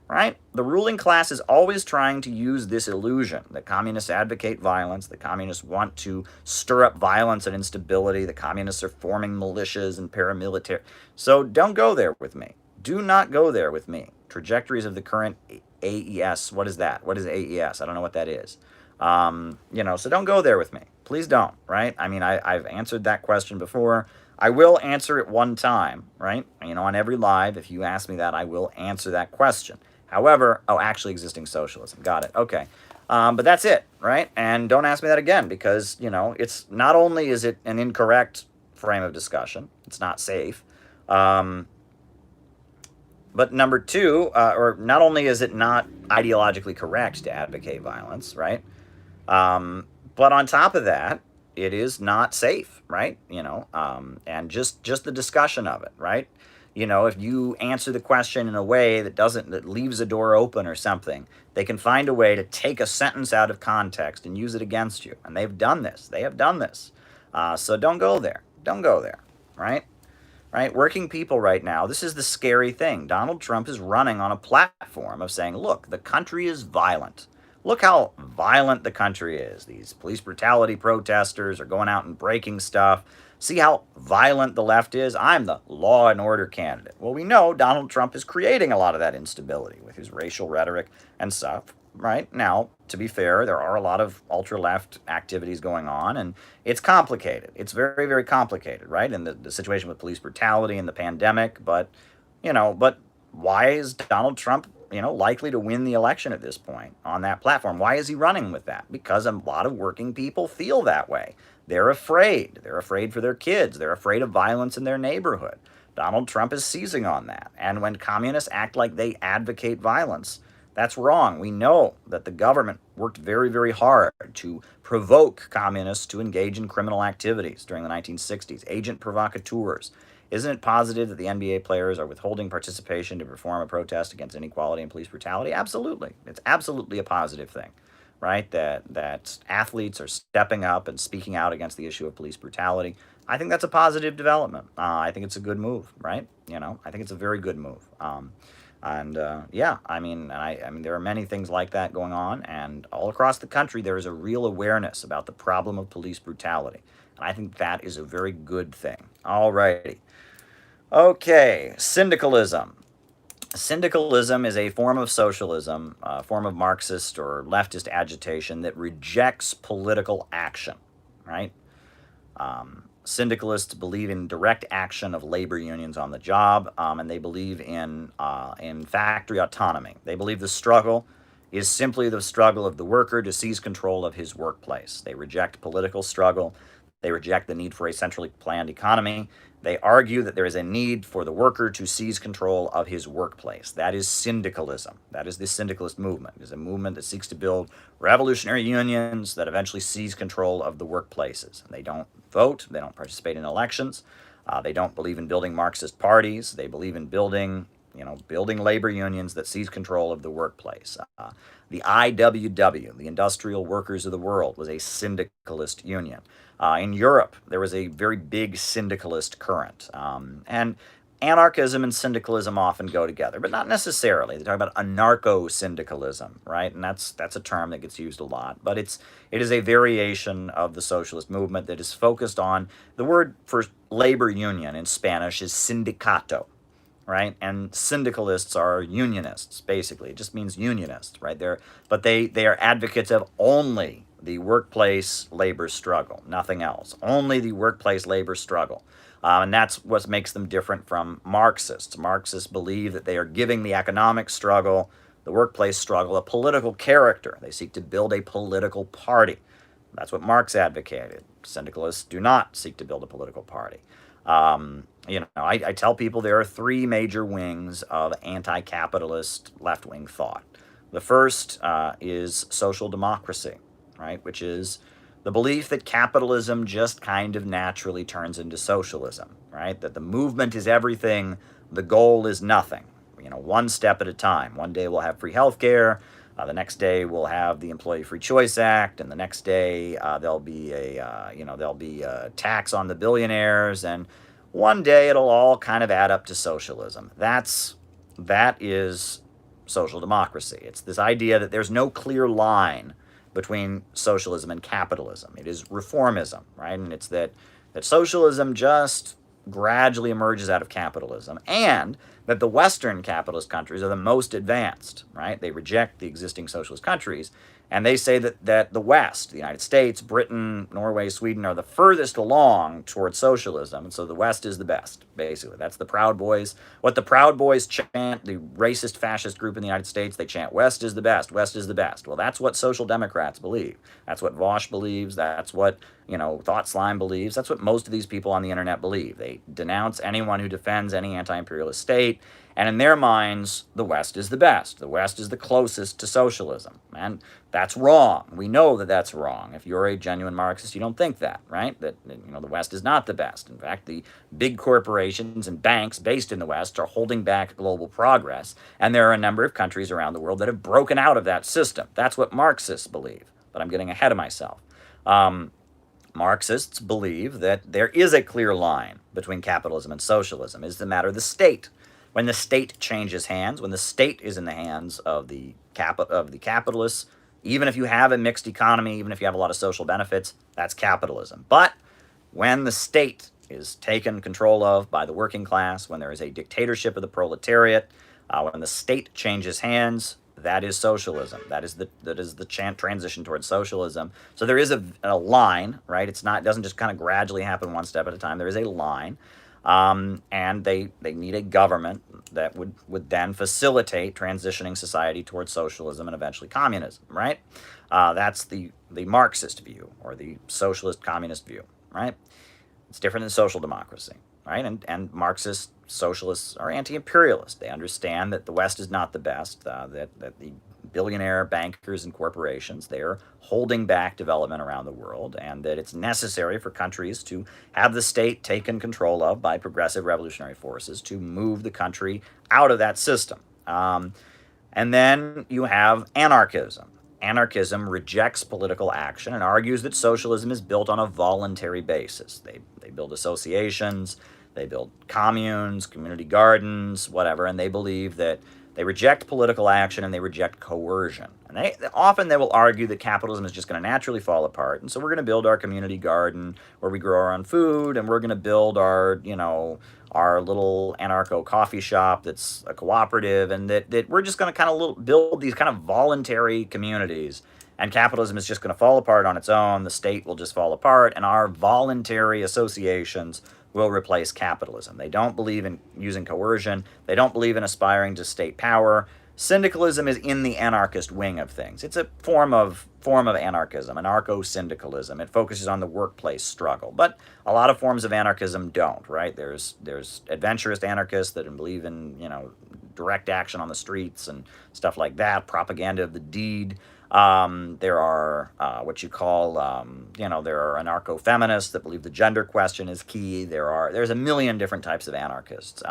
Right? The ruling class is always trying to use this illusion that communists advocate violence, that communists want to stir up violence and instability, that communists are forming militias and paramilitary. So don't go there with me. Do not go there with me. Trajectories of the current AES. What is that? What is AES? I don't know what that is. So don't go there with me. Please don't, right? I mean, I've answered that question before. I will answer it one time, right? On every live, if you ask me that, I will answer that question. However, actually existing socialism. Got it. Okay. But that's it, right? And don't ask me that again, because, it's not only is it an incorrect frame of discussion, it's not safe, but number two, or not only is it not ideologically correct to advocate violence, right? But on top of that, it is not safe, right? And just the discussion of it, right? If you answer the question in a way that leaves a door open or something, they can find a way to take a sentence out of context and use it against you. And they've done this. They have done this. So don't go there. Don't go there, right? Right? Working people right now, this is the scary thing. Donald Trump is running on a platform of saying, look, the country is violent. Look how violent the country is. These police brutality protesters are going out and breaking stuff. See how violent the left is? I'm the law and order candidate. Well, we know Donald Trump is creating a lot of that instability with his racial rhetoric and stuff, right? Now, to be fair, there are a lot of ultra-left activities going on, and it's complicated. It's very, very complicated, right? And the situation with police brutality and the pandemic, but why is Donald Trump, likely to win the election at this point on that platform? Why is he running with that? Because a lot of working people feel that way. They're afraid. They're afraid for their kids. They're afraid of violence in their neighborhood. Donald Trump is seizing on that. And when communists act like they advocate violence, that's wrong. We know that the government worked very, very hard to provoke communists to engage in criminal activities during the 1960s, agent provocateurs. Isn't it positive that the NBA players are withholding participation to perform a protest against inequality and police brutality? Absolutely. It's absolutely a positive thing, right? That athletes are stepping up and speaking out against the issue of police brutality. I think that's a positive development. I think it's a good move, right? I think it's a very good move. I mean, there are many things like that going on, and all across the country, there is a real awareness about the problem of police brutality. And I think that is a very good thing. All righty. Okay, syndicalism. Syndicalism is a form of socialism, a form of Marxist or leftist agitation that rejects political action, right? Syndicalists believe in direct action of labor unions on the job, and they believe in factory autonomy. They believe the struggle is simply the struggle of the worker to seize control of his workplace. They reject political struggle. They reject the need for a centrally planned economy. They argue that there is a need for the worker to seize control of his workplace. That is syndicalism. That is the syndicalist movement. It is a movement that seeks to build revolutionary unions that eventually seize control of the workplaces. And they don't vote. They don't participate in elections. They don't believe in building Marxist parties. They believe in building labor unions that seize control of the workplace. The IWW, the Industrial Workers of the World, was a syndicalist union. In Europe, there was a very big syndicalist current. And anarchism and syndicalism often go together, but not necessarily. They talk about anarcho-syndicalism, right? And that's a term that gets used a lot. But it is a variation of the socialist movement that is focused on, the word for labor union in Spanish is sindicato, right? And syndicalists are unionists, basically. It just means unionists, right? They are advocates of only the workplace labor struggle, nothing else. Only the workplace labor struggle. And that's what makes them different from Marxists. Marxists believe that they are giving the economic struggle, the workplace struggle, a political character. They seek to build a political party. That's what Marx advocated. Syndicalists do not seek to build a political party. I tell people there are three major wings of anti-capitalist left-wing thought. The first is social democracy, right, which is the belief that capitalism just kind of naturally turns into socialism, right, that the movement is everything, the goal is nothing, one step at a time. One day we'll have free health care, the next day we'll have the Employee Free Choice Act, and the next day there'll be a tax on the billionaires, and one day it'll all kind of add up to socialism. That is social democracy. It's this idea that there's no clear line between socialism and capitalism. It is reformism, right? And it's that socialism just gradually emerges out of capitalism, and that the Western capitalist countries are the most advanced, right? They reject the existing socialist countries, and they say that the West, the United States, Britain, Norway, Sweden, are the furthest along towards socialism, and so the West is the best, basically. That's the Proud Boys. What the Proud Boys chant, the racist fascist group in the United States, they chant, West is the best, West is the best. Well, that's what social democrats believe. That's what Vosh believes. That's what, Thought Slime believes. That's what most of these people on the internet believe. They denounce anyone who defends any anti-imperialist state, and in their minds, the West is the best. The West is the closest to socialism. And that's wrong. We know that that's wrong. If you're a genuine Marxist, you don't think that, right? That the West is not the best. In fact, the big corporations and banks based in the West are holding back global progress. And there are a number of countries around the world that have broken out of that system. That's what Marxists believe. But I'm getting ahead of myself. Marxists believe that there is a clear line between capitalism and socialism. It's the matter of the state. When the state changes hands, when the state is in the hands of the capitalists, even if you have a mixed economy, even if you have a lot of social benefits, that's capitalism. But when the state is taken control of by the working class, when there is a dictatorship of the proletariat, when the state changes hands, that is socialism. That is the transition towards socialism. So there is a line, right? It doesn't just kind of gradually happen one step at a time. There is a line. And they need a government that would then facilitate transitioning society towards socialism and eventually communism, right? That's the Marxist view, or the socialist communist view, right? It's different than social democracy, right? And Marxist socialists are anti-imperialist. They understand that the West is not the best, that the billionaire bankers and corporations, they are holding back development around the world, and that it's necessary for countries to have the state taken control of by progressive revolutionary forces to move the country out of that system. And then you have anarchism. Anarchism rejects political action and argues that socialism is built on a voluntary basis. They build associations, they build communes, community gardens, whatever, and they believe that they reject political action and they reject coercion. And they will argue that capitalism is just going to naturally fall apart. And so we're going to build our community garden where we grow our own food, and we're going to build our little anarcho coffee shop that's a cooperative, and that we're just going to kind of build these kind of voluntary communities. And capitalism is just going to fall apart on its own. The state will just fall apart, and our voluntary associations will replace capitalism. They don't believe in using coercion. They don't believe in aspiring to state power. Syndicalism is in the anarchist wing of things. It's a form of anarchism, anarcho-syndicalism. It focuses on the workplace struggle, but a lot of forms of anarchism don't. Right? There's adventurist anarchists that believe in direct action on the streets and stuff like that, propaganda of the deed. There are what you call, there are anarcho-feminists that believe the gender question is key. There's a million different types of anarchists.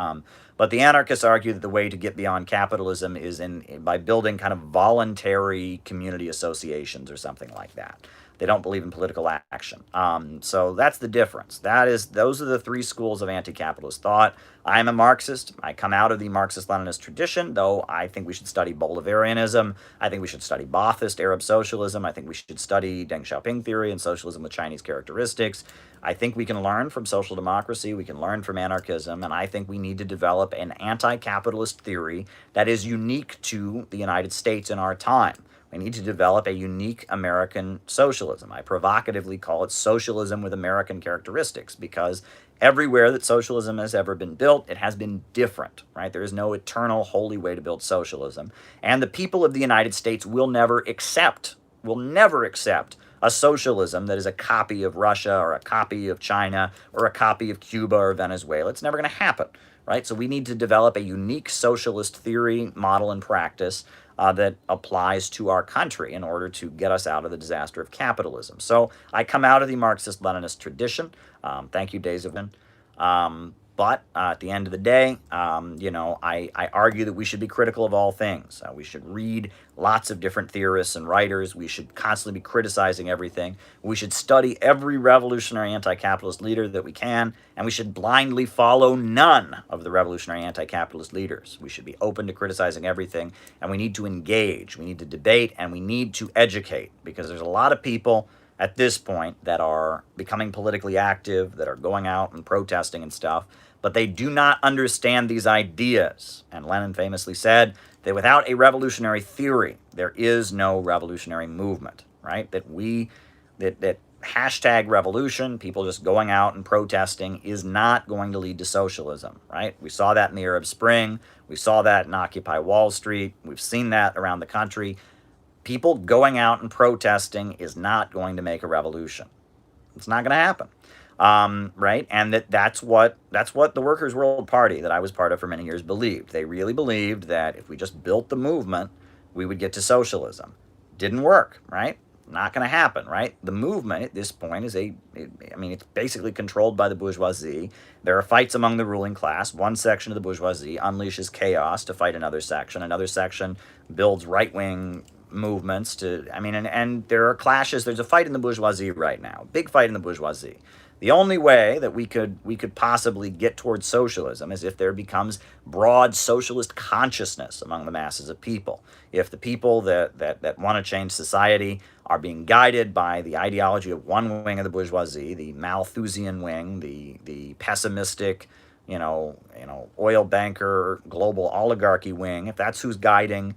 But the anarchists argue that the way to get beyond capitalism is by building kind of voluntary community associations or something like that. They don't believe in political action. So that's the difference. Those are the three schools of anti-capitalist thought. I'm a Marxist. I come out of the Marxist-Leninist tradition, though I think we should study Bolivarianism. I think we should study Ba'athist Arab socialism. I think we should study Deng Xiaoping theory and socialism with Chinese characteristics. I think we can learn from social democracy. We can learn from anarchism. And I think we need to develop an anti-capitalist theory that is unique to the United States in our time. We need to develop a unique American socialism. I provocatively call it socialism with American characteristics because everywhere that socialism has ever been built, it has been different, right? There is no eternal, holy way to build socialism. And the people of the United States will never accept a socialism that is a copy of Russia or a copy of China or a copy of Cuba or Venezuela. It's never going to happen, right? So we need to develop a unique socialist theory, model, and practice that applies to our country in order to get us out of the disaster of capitalism. So I come out of the Marxist-Leninist tradition. Thank you, Days of Win. But at the end of the day, I argue that we should be critical of all things. We should read lots of different theorists and writers. We should constantly be criticizing everything. We should study every revolutionary anti-capitalist leader that we can, and we should blindly follow none of the revolutionary anti-capitalist leaders. We should be open to criticizing everything, and we need to engage. We need to debate, and we need to educate, because there's a lot of people at this point that are becoming politically active, that are going out and protesting and stuff, but they do not understand these ideas. And Lenin famously said that without a revolutionary theory, there is no revolutionary movement, right? That hashtag revolution, people just going out and protesting, is not going to lead to socialism, right? We saw that in the Arab Spring. We saw that in Occupy Wall Street. We've seen that around the country. People going out and protesting is not going to make a revolution. It's not going to happen. Right? And that's what the Workers' World Party that I was part of for many years believed. They really believed that if we just built the movement, we would get to socialism. Didn't work, right? Not going to happen, right? The movement at this point is it's basically controlled by the bourgeoisie. There are fights among the ruling class. One section of the bourgeoisie unleashes chaos to fight another section. Another section builds right-wing movements and there are clashes. There's a fight in the bourgeoisie right now, big fight in the bourgeoisie. The only way that we could possibly get towards socialism is if there becomes broad socialist consciousness among the masses of people. If the people that want to change society are being guided by the ideology of one wing of the bourgeoisie, the Malthusian wing, the pessimistic, oil banker, global oligarchy wing, if that's who's guiding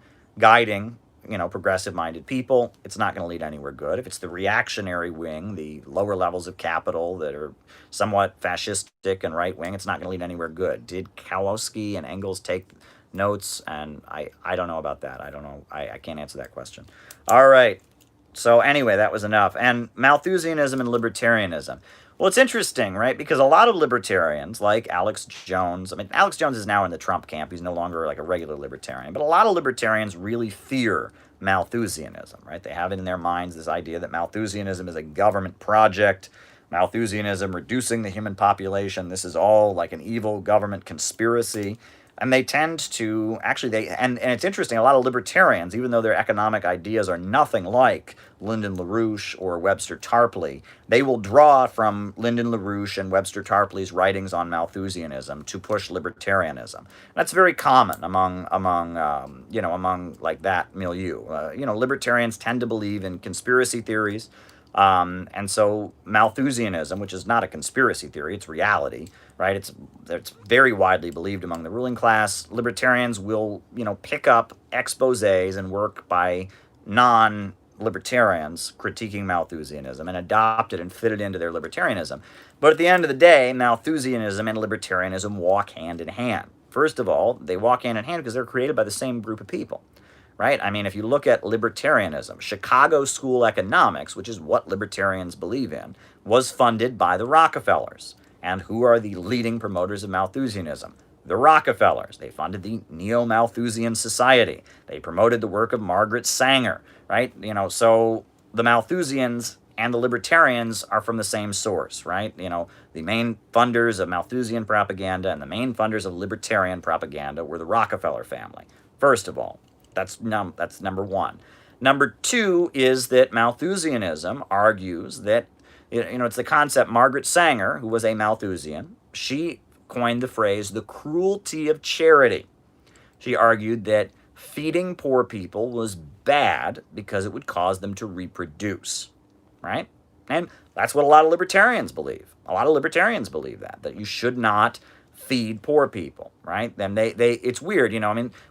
progressive-minded people, it's not going to lead anywhere good. If it's the reactionary wing, the lower levels of capital that are somewhat fascistic and right-wing, it's not going to lead anywhere good. Did Kautsky and Engels take notes? And I don't know about that. I don't know. I can't answer that question. All right. So anyway, that was enough. And Malthusianism and libertarianism. Well, it's interesting, right? Because a lot of libertarians, like Alex Jones, Alex Jones is now in the Trump camp. He's no longer like a regular libertarian. But a lot of libertarians really fear Malthusianism, right? They have it in their minds, this idea that Malthusianism is a government project. Malthusianism reducing the human population. This is all like an evil government conspiracy. And they tend to, and it's interesting, a lot of libertarians, even though their economic ideas are nothing like Lyndon LaRouche or Webster Tarpley, they will draw from Lyndon LaRouche and Webster Tarpley's writings on Malthusianism to push libertarianism. That's very common among like that milieu. Libertarians tend to believe in conspiracy theories. And so Malthusianism, which is not a conspiracy theory, it's reality, right? It's very widely believed among the ruling class. Libertarians will, pick up exposés and work by non-libertarians critiquing Malthusianism and adopt it and fit it into their libertarianism. But at the end of the day, Malthusianism and libertarianism walk hand in hand. First of all, they walk hand in hand because they're created by the same group of people, right? I mean, if you look at libertarianism, Chicago School economics, which is what libertarians believe in, was funded by the Rockefellers. And who are the leading promoters of Malthusianism? The Rockefellers. They funded the Neo-Malthusian Society. They promoted the work of Margaret Sanger, right? So the Malthusians and the libertarians are from the same source, right? The main funders of Malthusian propaganda and the main funders of libertarian propaganda were the Rockefeller family. First of all, that's number one. Number two is that Malthusianism argues that, it's the concept. Margaret Sanger, who was a Malthusian, she coined the phrase, the cruelty of charity. She argued that feeding poor people was bad because it would cause them to reproduce, right? And that's what a lot of libertarians believe. A lot of libertarians believe that you should not feed poor people, right? Then it's weird,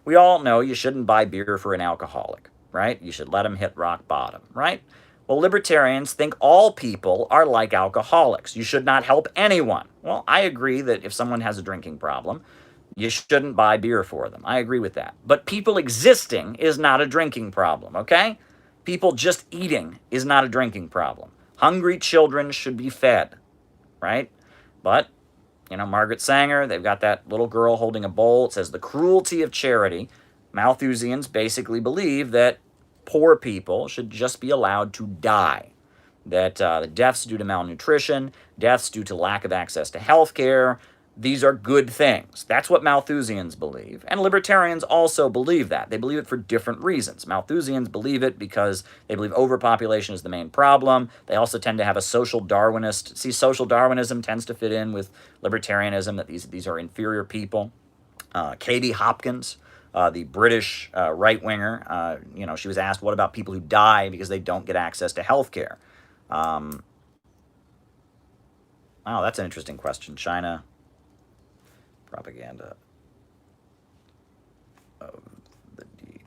we all know you shouldn't buy beer for an alcoholic, right? You should let them hit rock bottom, right? Well, libertarians think all people are like alcoholics. You should not help anyone. Well, I agree that if someone has a drinking problem, you shouldn't buy beer for them. I agree with that. But people existing is not a drinking problem, okay? People just eating is not a drinking problem. Hungry children should be fed, right? But, Margaret Sanger, they've got that little girl holding a bowl. It says the cruelty of charity. Malthusians basically believe that poor people should just be allowed to die. That the deaths due to malnutrition, deaths due to lack of access to health care, these are good things. That's what Malthusians believe. And libertarians also believe that. They believe it for different reasons. Malthusians believe it because they believe overpopulation is the main problem. They also tend to have a social Darwinist. See, social Darwinism tends to fit in with libertarianism, that these are inferior people. Katie Hopkins, the British right-winger, she was asked, what about people who die because they don't get access to health care? Wow, that's an interesting question. China propaganda of the deed.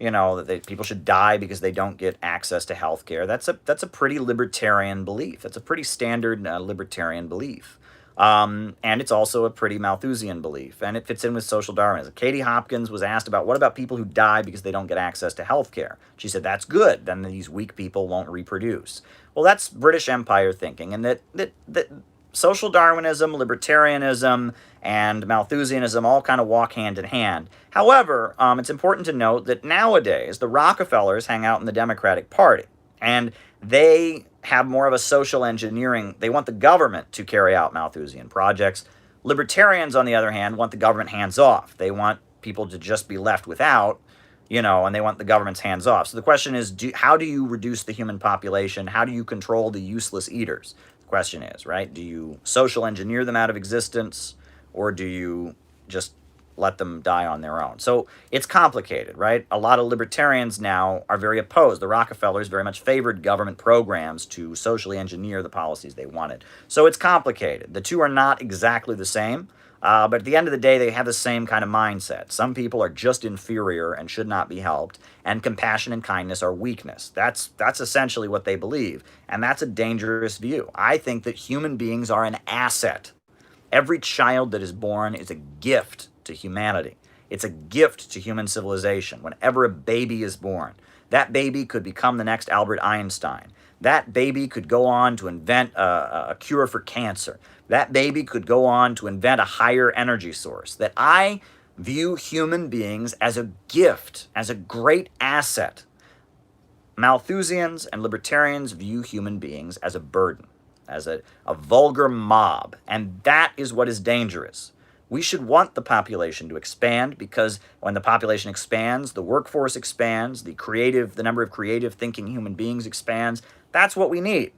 That people should die because they don't get access to health care. That's a pretty libertarian belief. That's a pretty standard libertarian belief. And it's also a pretty Malthusian belief, and it fits in with social Darwinism. Katie Hopkins was asked about what about people who die because they don't get access to health care. She said, that's good, then these weak people won't reproduce. Well, that's British Empire thinking, and that social Darwinism, libertarianism, and Malthusianism all kind of walk hand in hand. However, it's important to note that nowadays the Rockefellers hang out in the Democratic Party, and they have more of a social engineering. They want the government to carry out Malthusian projects. Libertarians, on the other hand, want the government hands off. They want people to just be left without, and they want the government's hands off. So the question is, how do you reduce the human population? How do you control the useless eaters? The question is, right? Do you social engineer them out of existence, or do you just let them die on their own? So it's complicated, right? A lot of libertarians now are very opposed. The Rockefellers very much favored government programs to socially engineer the policies they wanted. So it's complicated. The two are not exactly the same, but at the end of the day, they have the same kind of mindset. Some people are just inferior and should not be helped, and compassion and kindness are weakness. That's essentially what they believe, and that's a dangerous view. I think that human beings are an asset. Every child that is born is a gift to humanity. It's a gift to human civilization. Whenever a baby is born, that baby could become the next Albert Einstein. That baby could go on to invent a cure for cancer. That baby could go on to invent a higher energy source. That I view human beings as a gift, as a great asset. Malthusians and libertarians view human beings as a burden, as a vulgar mob, and that is what is dangerous. We should want the population to expand, because when the population expands, the workforce expands, the number of creative thinking human beings expands. That's what we need.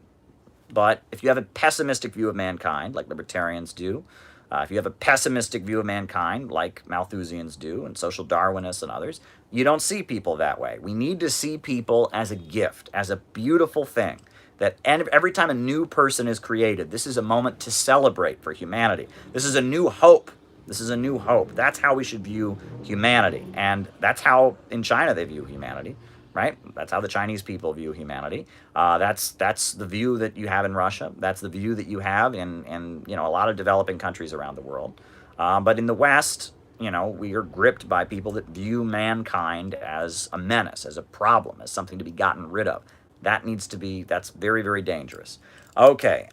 But if you have a pessimistic view of mankind, like libertarians do, if you have a pessimistic view of mankind, like Malthusians do, and social Darwinists and others, you don't see people that way. We need to see people as a gift, as a beautiful thing. That every time a new person is created, this is a moment to celebrate for humanity. This is a new hope. This is a new hope. That's how we should view humanity. And that's how in China they view humanity, right? That's how the Chinese people view humanity. That's the view that you have in Russia. That's the view that you have in a lot of developing countries around the world. But in the West, we are gripped by people that view mankind as a menace, as a problem, as something to be gotten rid of. That's very, very dangerous. Okay.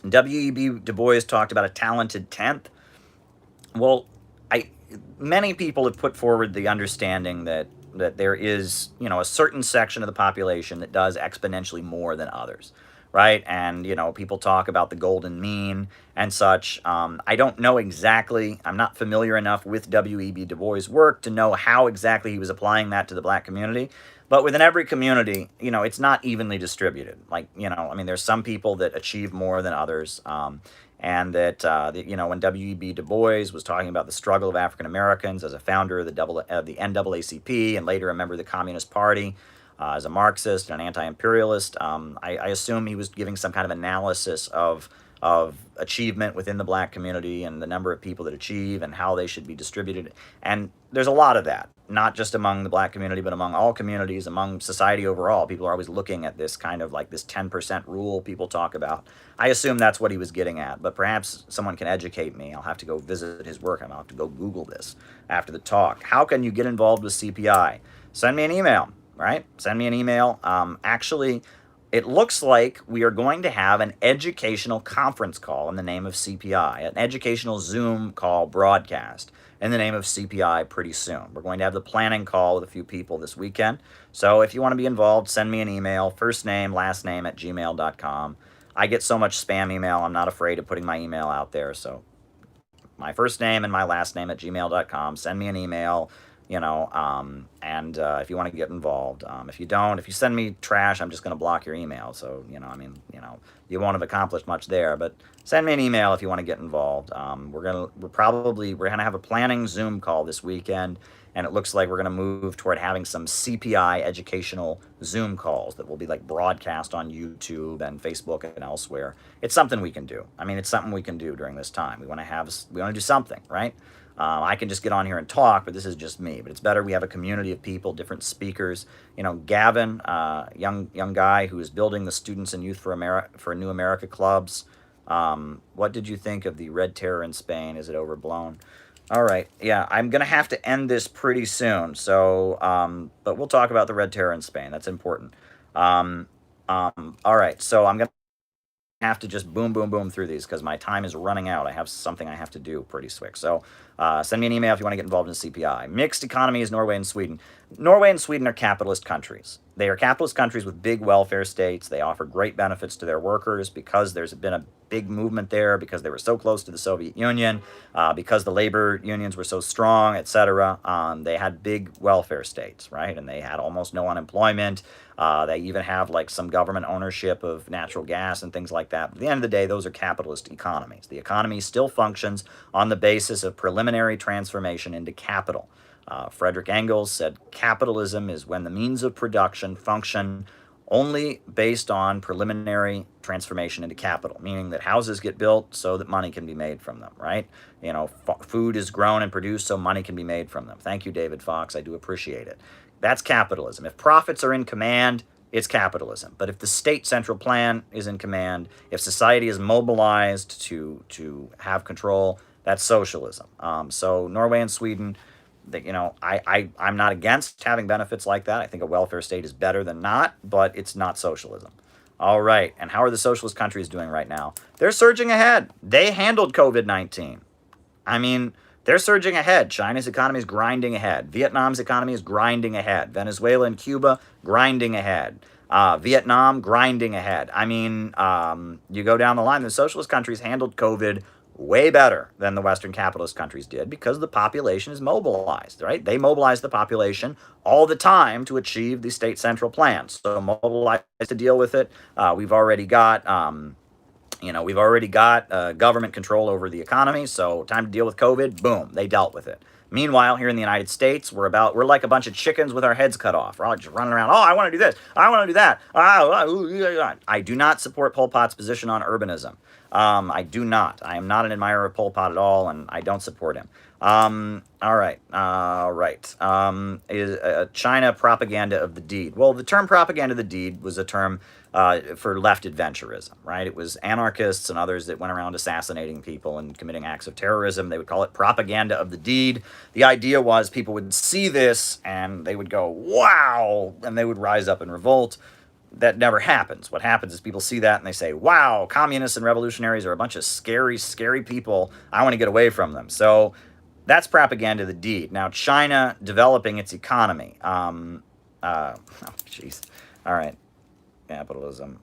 W.E.B. Du Bois talked about a talented tenth. Well, I many people have put forward the understanding that there is, a certain section of the population that does exponentially more than others, right? And people talk about the golden mean and such. I don't know exactly. I'm not familiar enough with W.E.B. Du Bois' work to know how exactly he was applying that to the black community. But within every community, it's not evenly distributed. Like, there's some people that achieve more than others. And when W.E.B. Du Bois was talking about the struggle of African Americans as a founder of the NAACP and later a member of the Communist Party, as a Marxist and an anti-imperialist, I assume he was giving some kind of analysis of achievement within the black community and the number of people that achieve and how they should be distributed. And there's a lot of that, not just among the black community, but among all communities, among society overall. People are always looking at this kind of like this 10% rule people talk about. I assume that's what he was getting at, but perhaps someone can educate me. I'll have to go visit his work. I'll have to go Google this after the talk. How can you get involved with CPI? Send me an email, right? Send me an email. Actually, it looks like we are going to have an educational conference call in the name of CPI, an educational Zoom call broadcast in the name of CPI pretty soon. We're going to have the planning call with a few people this weekend. So if you want to be involved, send me an email, first name, last name at gmail.com. I get so much spam email, I'm not afraid of putting my email out there. So my first name and my last name at gmail.com. Send me an email. And if you want to get involved, if you send me trash, I'm just going to block your email. So, you won't have accomplished much there, but send me an email if you want to get involved. We're going to have a planning Zoom call this weekend, and it looks like we're going to move toward having some CPI educational Zoom calls that will be like broadcast on YouTube and Facebook and elsewhere. It's something we can do. It's something we can do during this time. We want to do something, right? I can just get on here and talk, but this is just me. But it's better we have a community of people, different speakers. Gavin, young guy who is building the Students and Youth for New America clubs. What did you think of the Red Terror in Spain? Is it overblown? All right. Yeah, I'm going to have to end this pretty soon. So, but we'll talk about the Red Terror in Spain. That's important. All right. So I'm going to have to just boom through these because my time is running out. I have something I have to do pretty quick. So send me an email if you want to get involved in CPI. Mixed economies, Norway and Sweden. Norway and Sweden are capitalist countries. They are capitalist countries with big welfare states. They offer great benefits to their workers because there's been a big movement there, because they were so close to the Soviet Union, because the labor unions were so strong, etc. They had big welfare states, right? And they had almost no unemployment. They even have like some government ownership of natural gas and things like that. But at the end of the day, those are capitalist economies. The economy still functions on the basis of preliminary transformation into capital. Frederick Engels said capitalism is when the means of production function only based on preliminary transformation into capital, meaning that houses get built so that money can be made from them, right? Food is grown and produced so money can be made from them. Thank you, David Fox. I do appreciate it. That's capitalism. If profits are in command, it's capitalism. But if the state central plan is in command, if society is mobilized to have control, that's socialism. So Norway and Sweden, I'm not against having benefits like that. I think a welfare state is better than not, but it's not socialism. All right. And how are the socialist countries doing right now? They're surging ahead. They handled COVID-19. They're surging ahead. China's economy is grinding ahead. Vietnam's economy is grinding ahead. Venezuela and Cuba, grinding ahead. Vietnam, grinding ahead. You go down the line, the socialist countries handled COVID way better than the Western capitalist countries did because the population is mobilized, right? They mobilize the population all the time to achieve the state central plans. So mobilized to deal with it. We've already got government control over the economy. So time to deal with COVID. Boom, they dealt with it. Meanwhile, here in the United States, we're like a bunch of chickens with our heads cut off. We're all just running around. Oh, I want to do this. I want to do that. I do not support Pol Pot's position on urbanism. I do not. I am not an admirer of Pol Pot at all, and I don't support him. All right. Is China propaganda of the deed? Well, the term propaganda of the deed was a term for left adventurism, right? It was anarchists and others that went around assassinating people and committing acts of terrorism. They would call it propaganda of the deed. The idea was people would see this and they would go, wow, and they would rise up in revolt. That never happens. What happens is people see that and they say, wow, communists and revolutionaries are a bunch of scary, scary people. I want to get away from them. So that's propaganda of the deed. Now, China developing its economy. Oh, jeez. All right. Capitalism.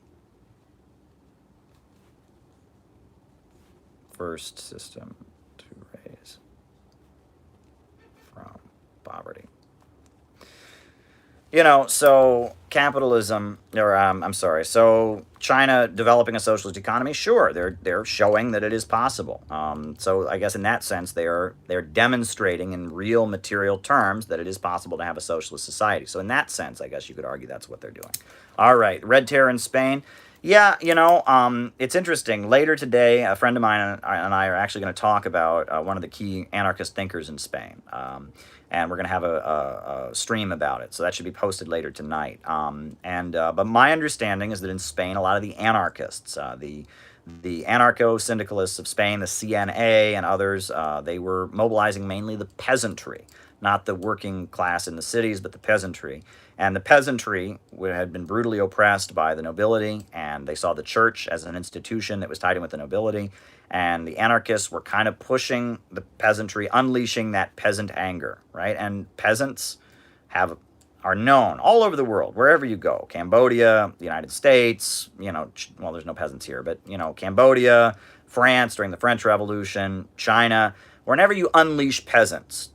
First system to raise from poverty. You know, so capitalism, or I'm sorry, so China developing a socialist economy, sure, they're showing that it is possible. So I guess in that sense, they're demonstrating in real material terms that it is possible to have a socialist society. So in that sense, I guess you could argue that's what they're doing. All right, Red Terror in Spain. Yeah, you know, it's interesting. Later today, a friend of mine and I are actually going to talk about one of the key anarchist thinkers in Spain. And we're going to have a stream about it. So that should be posted later tonight. But my understanding is that in Spain, a lot of the anarchists, the anarcho-syndicalists of Spain, the CNA and others, they were mobilizing mainly the peasantry, not the working class in the cities, but the peasantry. And the peasantry had been brutally oppressed by the nobility, and they saw the church as an institution that was tied in with the nobility. And the anarchists were kind of pushing the peasantry, unleashing that peasant anger, right? And peasants are known all over the world, wherever you go. Cambodia, the United States, you know, well, there's no peasants here, but, you know, Cambodia, France during the French Revolution, China, whenever you unleash peasants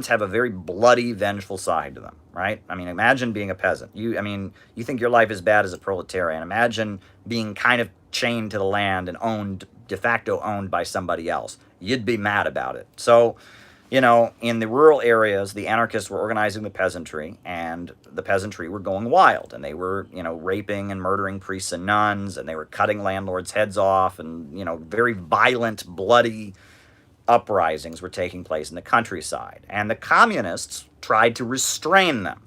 have a very bloody, vengeful side to them, right? I mean, imagine being a peasant. You think your life is bad as a proletarian. Imagine being kind of chained to the land and de facto owned by somebody else. You'd be mad about it. So, you know, in the rural areas, the anarchists were organizing the peasantry, and the peasantry were going wild, and they were, you know, raping and murdering priests and nuns, and they were cutting landlords' heads off, and, you know, very violent, bloody uprisings were taking place in the countryside. And the communists tried to restrain them.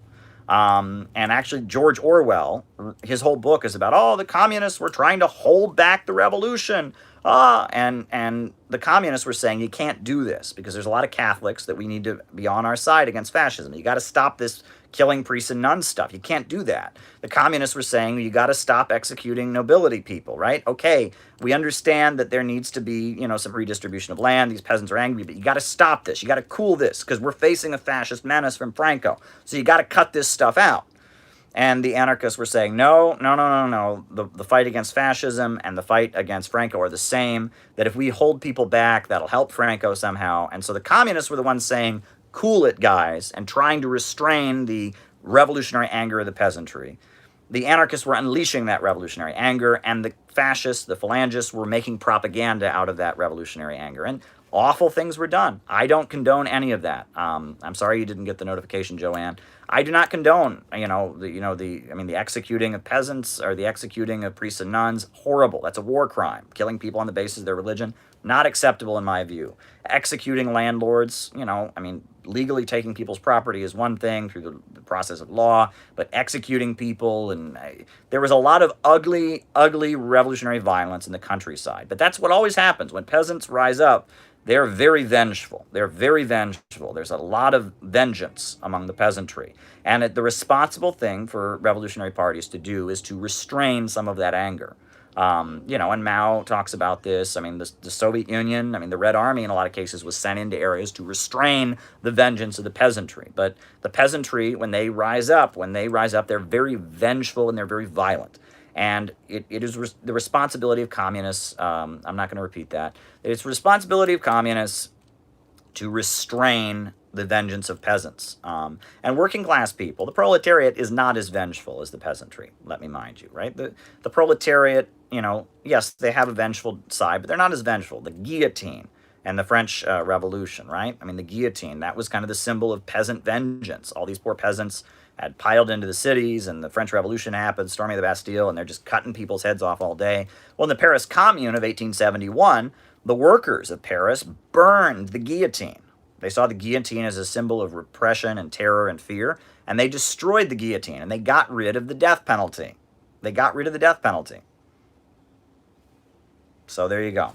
And actually, George Orwell, his whole book is about, the communists were trying to hold back the revolution. And the communists were saying, you can't do this because there's a lot of Catholics that we need to be on our side against fascism. You got to stop this killing priests and nuns stuff. You can't do that. The communists were saying, you got to stop executing nobility people, right? Okay, we understand that there needs to be, you know, some redistribution of land. These peasants are angry, but you got to stop this. You got to cool this because we're facing a fascist menace from Franco. So you got to cut this stuff out. And the anarchists were saying, no. The fight against fascism and the fight against Franco are the same, that if we hold people back, that'll help Franco somehow. And so the communists were the ones saying, cool it, guys, and trying to restrain the revolutionary anger of the peasantry. The anarchists were unleashing that revolutionary anger, and the fascists, the phalangists, were making propaganda out of that revolutionary anger. And awful things were done. I don't condone any of that. I'm sorry you didn't get the notification, Joanne. I do not condone, the executing of peasants or the executing of priests and nuns. Horrible. That's a war crime. Killing people on the basis of their religion, not acceptable in my view. Executing landlords, legally taking people's property is one thing through the process of law, but executing people, and there was a lot of ugly, ugly revolutionary violence in the countryside. But that's what always happens when peasants rise up. They're very vengeful. There's a lot of vengeance among the peasantry. And the responsible thing for revolutionary parties to do is to restrain some of that anger. And Mao talks about this. The Soviet Union, the Red Army in a lot of cases was sent into areas to restrain the vengeance of the peasantry. But the peasantry, when they rise up, they're very vengeful and they're very violent. And it is the responsibility of communists, I'm not going to repeat that, it's the responsibility of communists to restrain the vengeance of peasants. And working class people, the proletariat is not as vengeful as the peasantry, let me mind you, right? The proletariat, yes, they have a vengeful side, but they're not as vengeful. The guillotine and the French Revolution, right? The guillotine, that was kind of the symbol of peasant vengeance. All these poor peasants had piled into the cities, and the French Revolution happened, storming the Bastille, and they're just cutting people's heads off all day. Well, in the Paris Commune of 1871, the workers of Paris burned the guillotine. They saw the guillotine as a symbol of repression and terror and fear, and they destroyed the guillotine, and they got rid of the death penalty. They got rid of the death penalty. So there you go.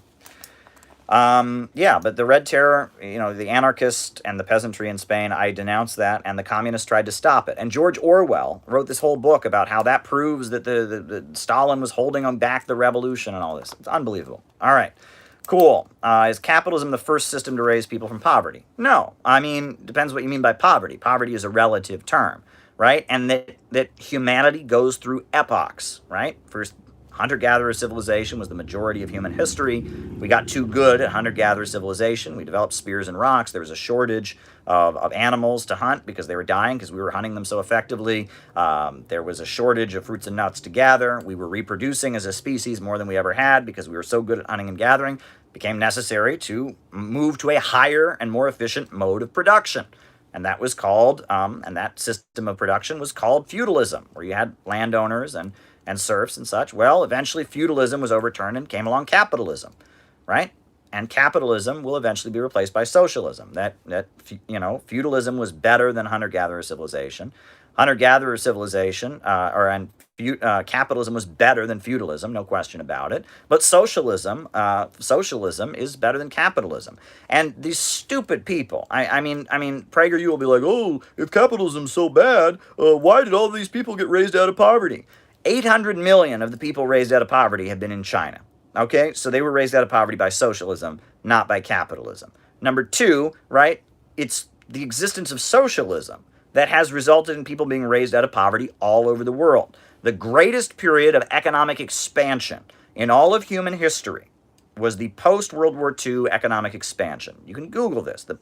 Yeah, but the Red Terror, the anarchists and the peasantry in Spain, I denounced that, and the communists tried to stop it. And George Orwell wrote this whole book about how that proves that the Stalin was holding back the revolution and all this. It's unbelievable. All right, cool. Is capitalism the first system to raise people from poverty? No. I mean, depends what you mean by poverty. Poverty is a relative term, right? And that humanity goes through epochs, right? First, hunter-gatherer civilization was the majority of human history. We got too good at hunter-gatherer civilization. We developed spears and rocks. There was a shortage of animals to hunt because they were dying because we were hunting them so effectively. There was a shortage of fruits and nuts to gather. We were reproducing as a species more than we ever had because we were so good at hunting and gathering. It became necessary to move to a higher and more efficient mode of production. And that was called, and that system of production was called feudalism, where you had landowners and serfs and such. Well, eventually feudalism was overturned and came along capitalism, right? And capitalism will eventually be replaced by socialism. Feudalism was better than hunter-gatherer civilization. Hunter-gatherer civilization, capitalism was better than feudalism, no question about it. But socialism is better than capitalism. And these stupid people, I mean, PragerU will be like, oh, if capitalism's so bad, why did all these people get raised out of poverty? 800 million of the people raised out of poverty have been in China. Okay, so they were raised out of poverty by socialism, not by capitalism. Number two, right, it's the existence of socialism that has resulted in people being raised out of poverty all over the world. The greatest period of economic expansion in all of human history was the post-World War II economic expansion. You can Google this. The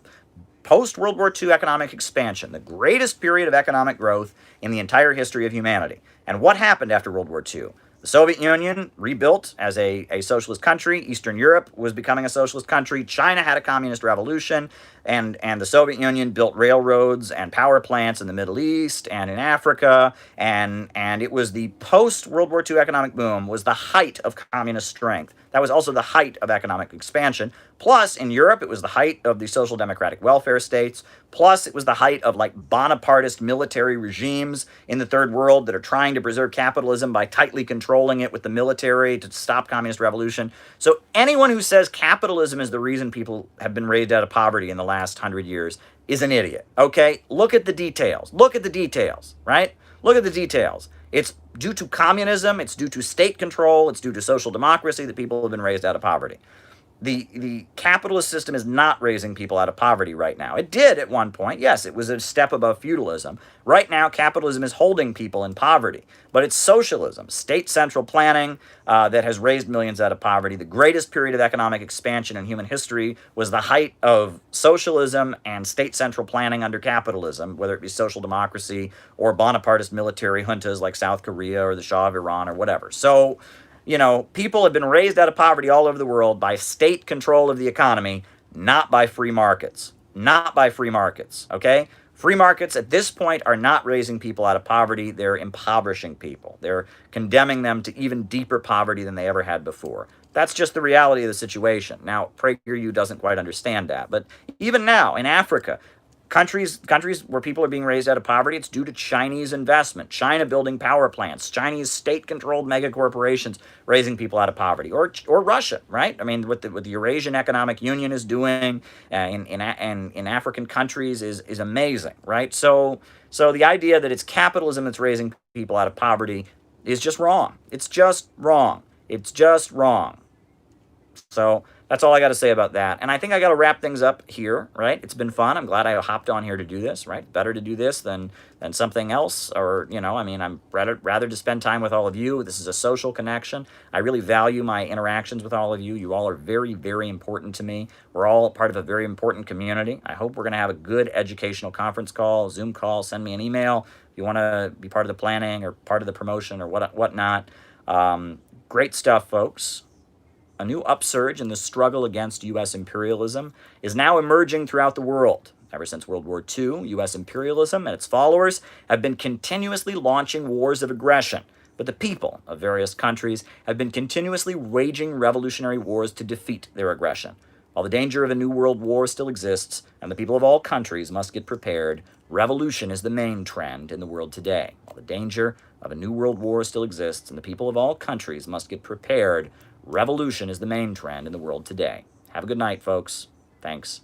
post-World War II economic expansion, the greatest period of economic growth in the entire history of humanity. And what happened after World War II? The Soviet Union rebuilt as a socialist country. Eastern Europe was becoming a socialist country. China had a communist revolution. And the Soviet Union built railroads and power plants in the Middle East and in Africa. And it was the post-World War II economic boom was the height of communist strength. That was also the height of economic expansion. Plus, in Europe, it was the height of the social democratic welfare states. Plus, it was the height of Bonapartist military regimes in the third world that are trying to preserve capitalism by tightly controlling it with the military to stop communist revolution. So anyone who says capitalism is the reason people have been raised out of poverty in the last 100 years is an idiot, okay? Look at the details. Look at the details, right? Look at the details. It's due to communism, it's due to state control, it's due to social democracy that people have been raised out of poverty. The capitalist system is not raising people out of poverty right now. It did at one point. Yes, it was a step above feudalism. Right now, capitalism is holding people in poverty. But it's socialism, state central planning that has raised millions out of poverty. The greatest period of economic expansion in human history was the height of socialism and state central planning under capitalism, whether it be social democracy or Bonapartist military juntas like South Korea or the Shah of Iran or whatever. So, people have been raised out of poverty all over the world by state control of the economy, not by free markets. Not by free markets, okay? Free markets at this point are not raising people out of poverty. They're impoverishing people. They're condemning them to even deeper poverty than they ever had before. That's just the reality of the situation. Now, PragerU doesn't quite understand that. But even now, in Africa, countries where people are being raised out of poverty, it's due to Chinese investment, China building power plants, Chinese state-controlled mega corporations raising people out of poverty, or Russia, right? I mean, what the Eurasian Economic Union is doing in African countries is amazing, right? So the idea that it's capitalism that's raising people out of poverty is just wrong. It's just wrong. It's just wrong. So that's all I got to say about that. And I think I got to wrap things up here, right? It's been fun. I'm glad I hopped on here to do this, right? Better to do this than something else. Or, I'm rather to spend time with all of you. This is a social connection. I really value my interactions with all of you. You all are very, very important to me. We're all part of a very important community. I hope we're going to have a good educational conference call, Zoom call. Send me an email if you want to be part of the planning or part of the promotion or whatnot. Great stuff, folks. A new upsurge in the struggle against U.S. imperialism is now emerging throughout the world. Ever since World War II, U.S. imperialism and its followers have been continuously launching wars of aggression, but the people of various countries have been continuously waging revolutionary wars to defeat their aggression. While the danger of a new world war still exists, and the people of all countries must get prepared, revolution is the main trend in the world today. While the danger of a new world war still exists, and the people of all countries must get prepared. Revolution is the main trend in the world today. Have a good night, folks. Thanks.